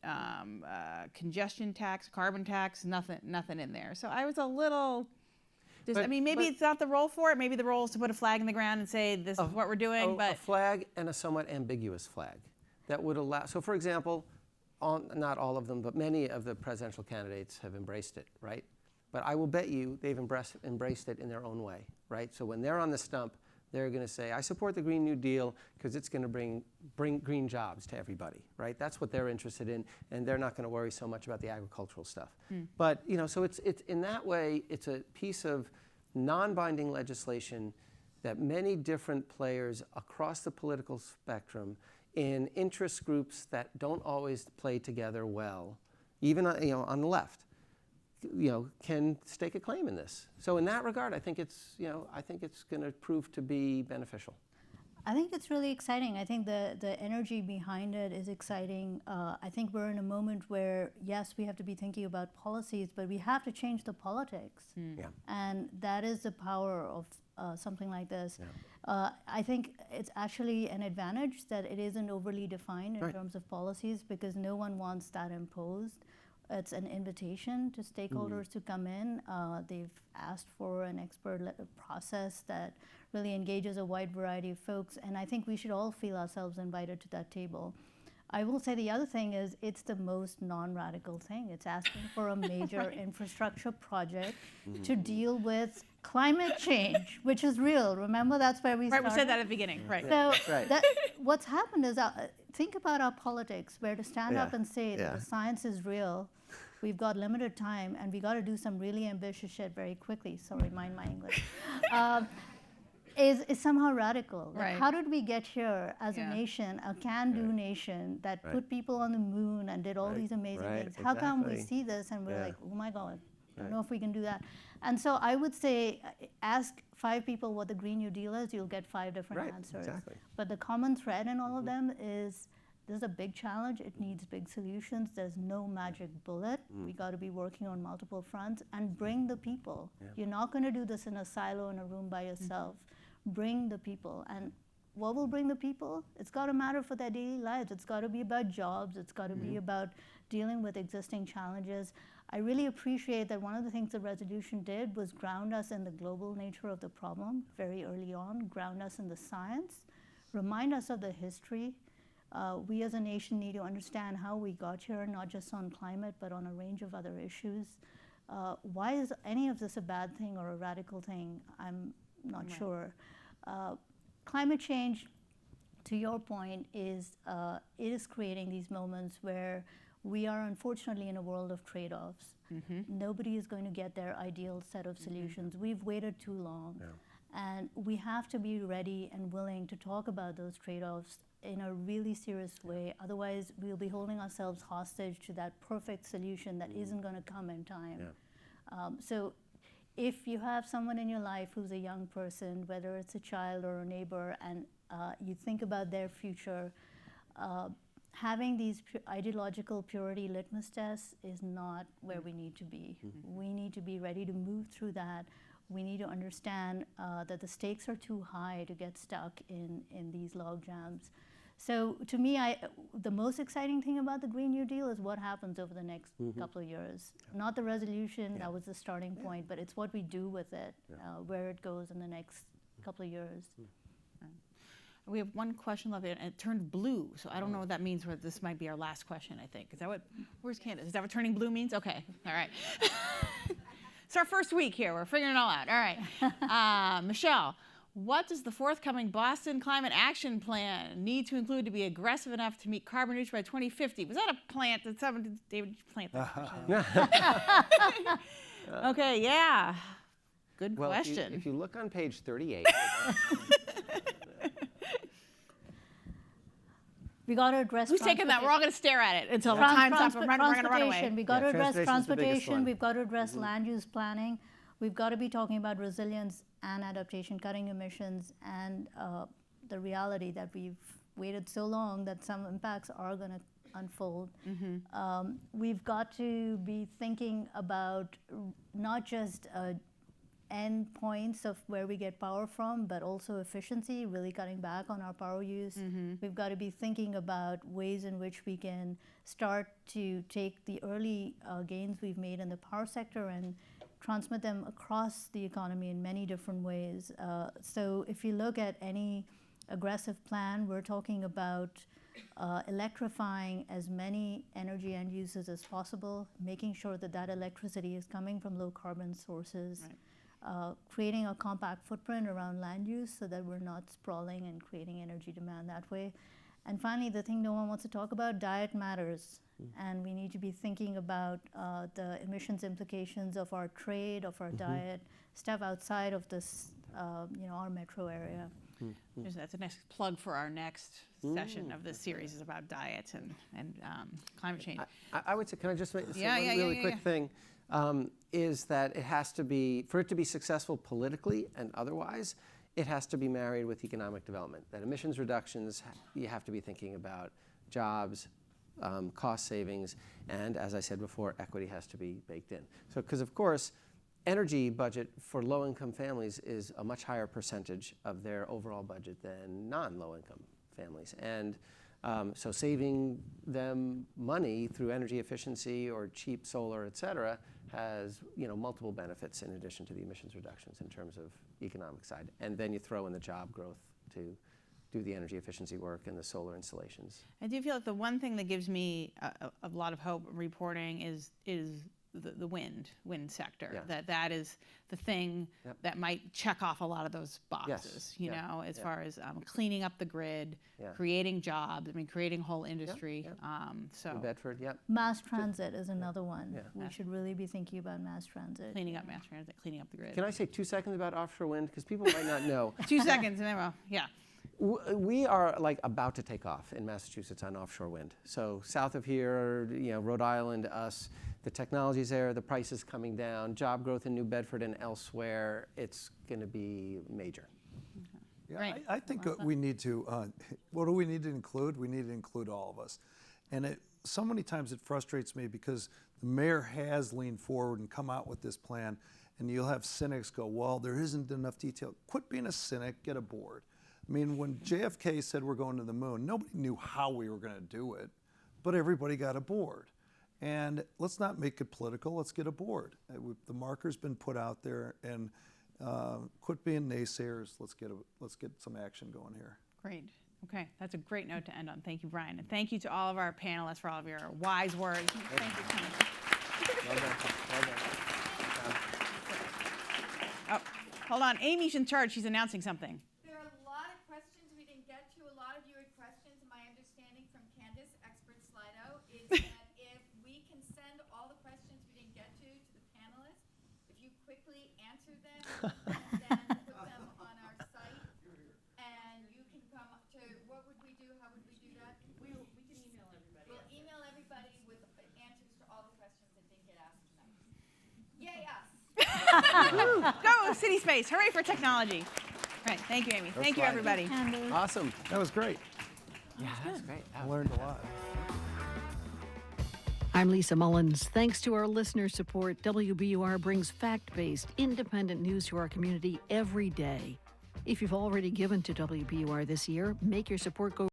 Congestion tax, carbon tax, nothing in there. So I was a little... maybe it's not the role for it. Maybe the role is to put a flag in the ground and say, this is what we're doing. But a flag and a somewhat ambiguous flag that would allow. So, for example, not all of them, but many of the presidential candidates have embraced it, right? But I will bet you they've embraced it in their own way, right? So when they're on the stump, they're going to say, I support the Green New Deal because it's going to bring green jobs to everybody, right? That's what they're interested in, and they're not going to worry so much about the agricultural stuff. But, so it's in that way, it's a piece of non-binding legislation that many different players across the political spectrum in interest groups that don't always play together well, even on the left, can stake a claim in this. So in that regard, I think it's going to prove to be beneficial. I think it's really exciting. I think the energy behind it is exciting. I think we're in a moment where, yes, we have to be thinking about policies, but we have to change the politics. And that is the power of something like this. I think it's actually an advantage that it isn't overly defined in terms of policies, because no one wants that imposed. It's an invitation to stakeholders to come in. They've asked for an expert process that really engages a wide variety of folks, and I think we should all feel ourselves invited to that table. I will say the other thing is it's the most non-radical thing. It's asking for a major infrastructure project to deal with climate change, which is real. Remember, that's where we started. Right, we said that at the beginning, right. So what's happened is, think about our politics, where to stand up and say that the science is real, we've got limited time, and we got to do some really ambitious shit very quickly. Sorry, mind my English. Is somehow radical. Like, how did we get here as a nation, a can-do nation that put people on the moon and did all these amazing things? How come we see this and we're like, oh my God, I don't know if we can do that. And so I would say, ask 5 people what the Green New Deal is, you'll get 5 different answers. Exactly. But the common thread in all of them is, this is a big challenge, it needs big solutions, there's no magic bullet. We got to be working on multiple fronts and bring the people. You're not going to do this in a silo in a room by yourself. Bring the people. And what will bring the people? It's got to matter for their daily lives. It's got to be about jobs. It's got to be about dealing with existing challenges. I really appreciate that one of the things the resolution did was ground us in the global nature of the problem very early on, ground us in the science, remind us of the history, We as a nation need to understand how we got here, not just on climate, but on a range of other issues. Why is any of this a bad thing or a radical thing? I'm not sure. Climate change, to your point, it is creating these moments where we are unfortunately in a world of trade-offs. Nobody is going to get their ideal set of solutions. We've waited too long. And we have to be ready and willing to talk about those trade-offs in a really serious way. Otherwise, we'll be holding ourselves hostage to that perfect solution that isn't going to come in time. So if you have someone in your life who's a young person, whether it's a child or a neighbor, and you think about their future, having these ideological purity litmus tests is not where we need to be. We need to be ready to move through that. We need to understand that the stakes are too high to get stuck in these log jams. So to me, the most exciting thing about the Green New Deal is what happens over the next couple of years. Not the resolution, that was the starting point, but it's what we do with it, where it goes in the next couple of years. We have one question left, and it turned blue, so I don't know what that means. This might be our last question, I think. Is that what, where's Candace? Is that what turning blue means? Okay, all right. It's our first week here. We're figuring it all out. All right. Michelle, what does the forthcoming Boston Climate Action Plan need to include to be aggressive enough to meet carbon neutral by 2050? Was that a plant? Did David plant that? Okay, yeah. Good question. If you look on page 38. We got to address. Who's taking that? We're all going to stare at it until the time's up. We're going to run away. We got to address transportation. We've got to address land use planning. We've got to be talking about resilience and adaptation, cutting emissions, and the reality that we've waited so long that some impacts are going to unfold. We've got to be thinking about not just end points of where we get power from, but also efficiency, really cutting back on our power use. We've got to be thinking about ways in which we can start to take the early gains we've made in the power sector and transmit them across the economy in many different ways. So if you look at any aggressive plan, we're talking about electrifying as many energy end uses as possible, making sure that that electricity is coming from low carbon sources. Creating a compact footprint around land use so that we're not sprawling and creating energy demand that way. And finally, the thing no one wants to talk about, diet matters. And we need to be thinking about the emissions implications of our trade, of our diet, stuff outside of this, our metro area. That's a nice plug for our next session of this series is about diet and climate change. I would say, can I just say one really quick thing? Is that it has to be, for it to be successful politically and otherwise, it has to be married with economic development. That emissions reductions, you have to be thinking about jobs, cost savings, and as I said before, equity has to be baked in. So, because of course, energy budget for low-income families is a much higher percentage of their overall budget than non-low-income families. And so saving them money through energy efficiency or cheap solar, et cetera, has multiple benefits in addition to the emissions reductions in terms of economic side. And then you throw in the job growth to do the energy efficiency work and the solar installations. I do feel like the one thing that gives me a lot of hope reporting is the wind sector. That is the thing that might check off a lot of those boxes, as far as cleaning up the grid, creating jobs, creating a whole industry. So New Bedford, mass transit is another one. We should really be thinking about mass transit. Cleaning up mass transit, cleaning up the grid. Can I say 2 seconds about offshore wind? Because people might not know. 2 seconds, and then well, We are about to take off in Massachusetts on offshore wind. So south of here, Rhode Island, us, the technology's there, the price is coming down, job growth in New Bedford and elsewhere, it's going to be major. I think we need to, what do we need to include? We need to include all of us. And so many times it frustrates me because the mayor has leaned forward and come out with this plan, and you'll have cynics go, well, there isn't enough detail. Quit being a cynic, get aboard. When JFK said we're going to the moon, nobody knew how we were going to do it, but everybody got aboard. And let's not make it political, let's get aboard. The marker's been put out there, and quit being naysayers, let's get some action going here. Great. Okay, that's a great note to end on. Thank you, Brian. And thank you to all of our panelists for all of your wise words. Thank you, Ken. Well done. Well done. Oh, hold on. Amy's in charge. She's announcing something. There are a lot of questions we didn't get to. A lot of you had questions. My understanding from Candace, expert Slido, is that if we can send all the questions we didn't get to the panelists, if you quickly answer them and then put them on our site, and you can come to, what would we do? How would we do that? We can email everybody. We'll email everybody with answers to all the questions that didn't get asked tonight. Yay, us! Go, City Space. Hooray for technology. All right, thank you, Amy. Thank you, everybody. Awesome. That was great. Yeah, that's great. I learned a lot. I'm Lisa Mullins. Thanks to our listener support, WBUR brings fact-based, independent news to our community every day. If you've already given to WBUR this year, make your support go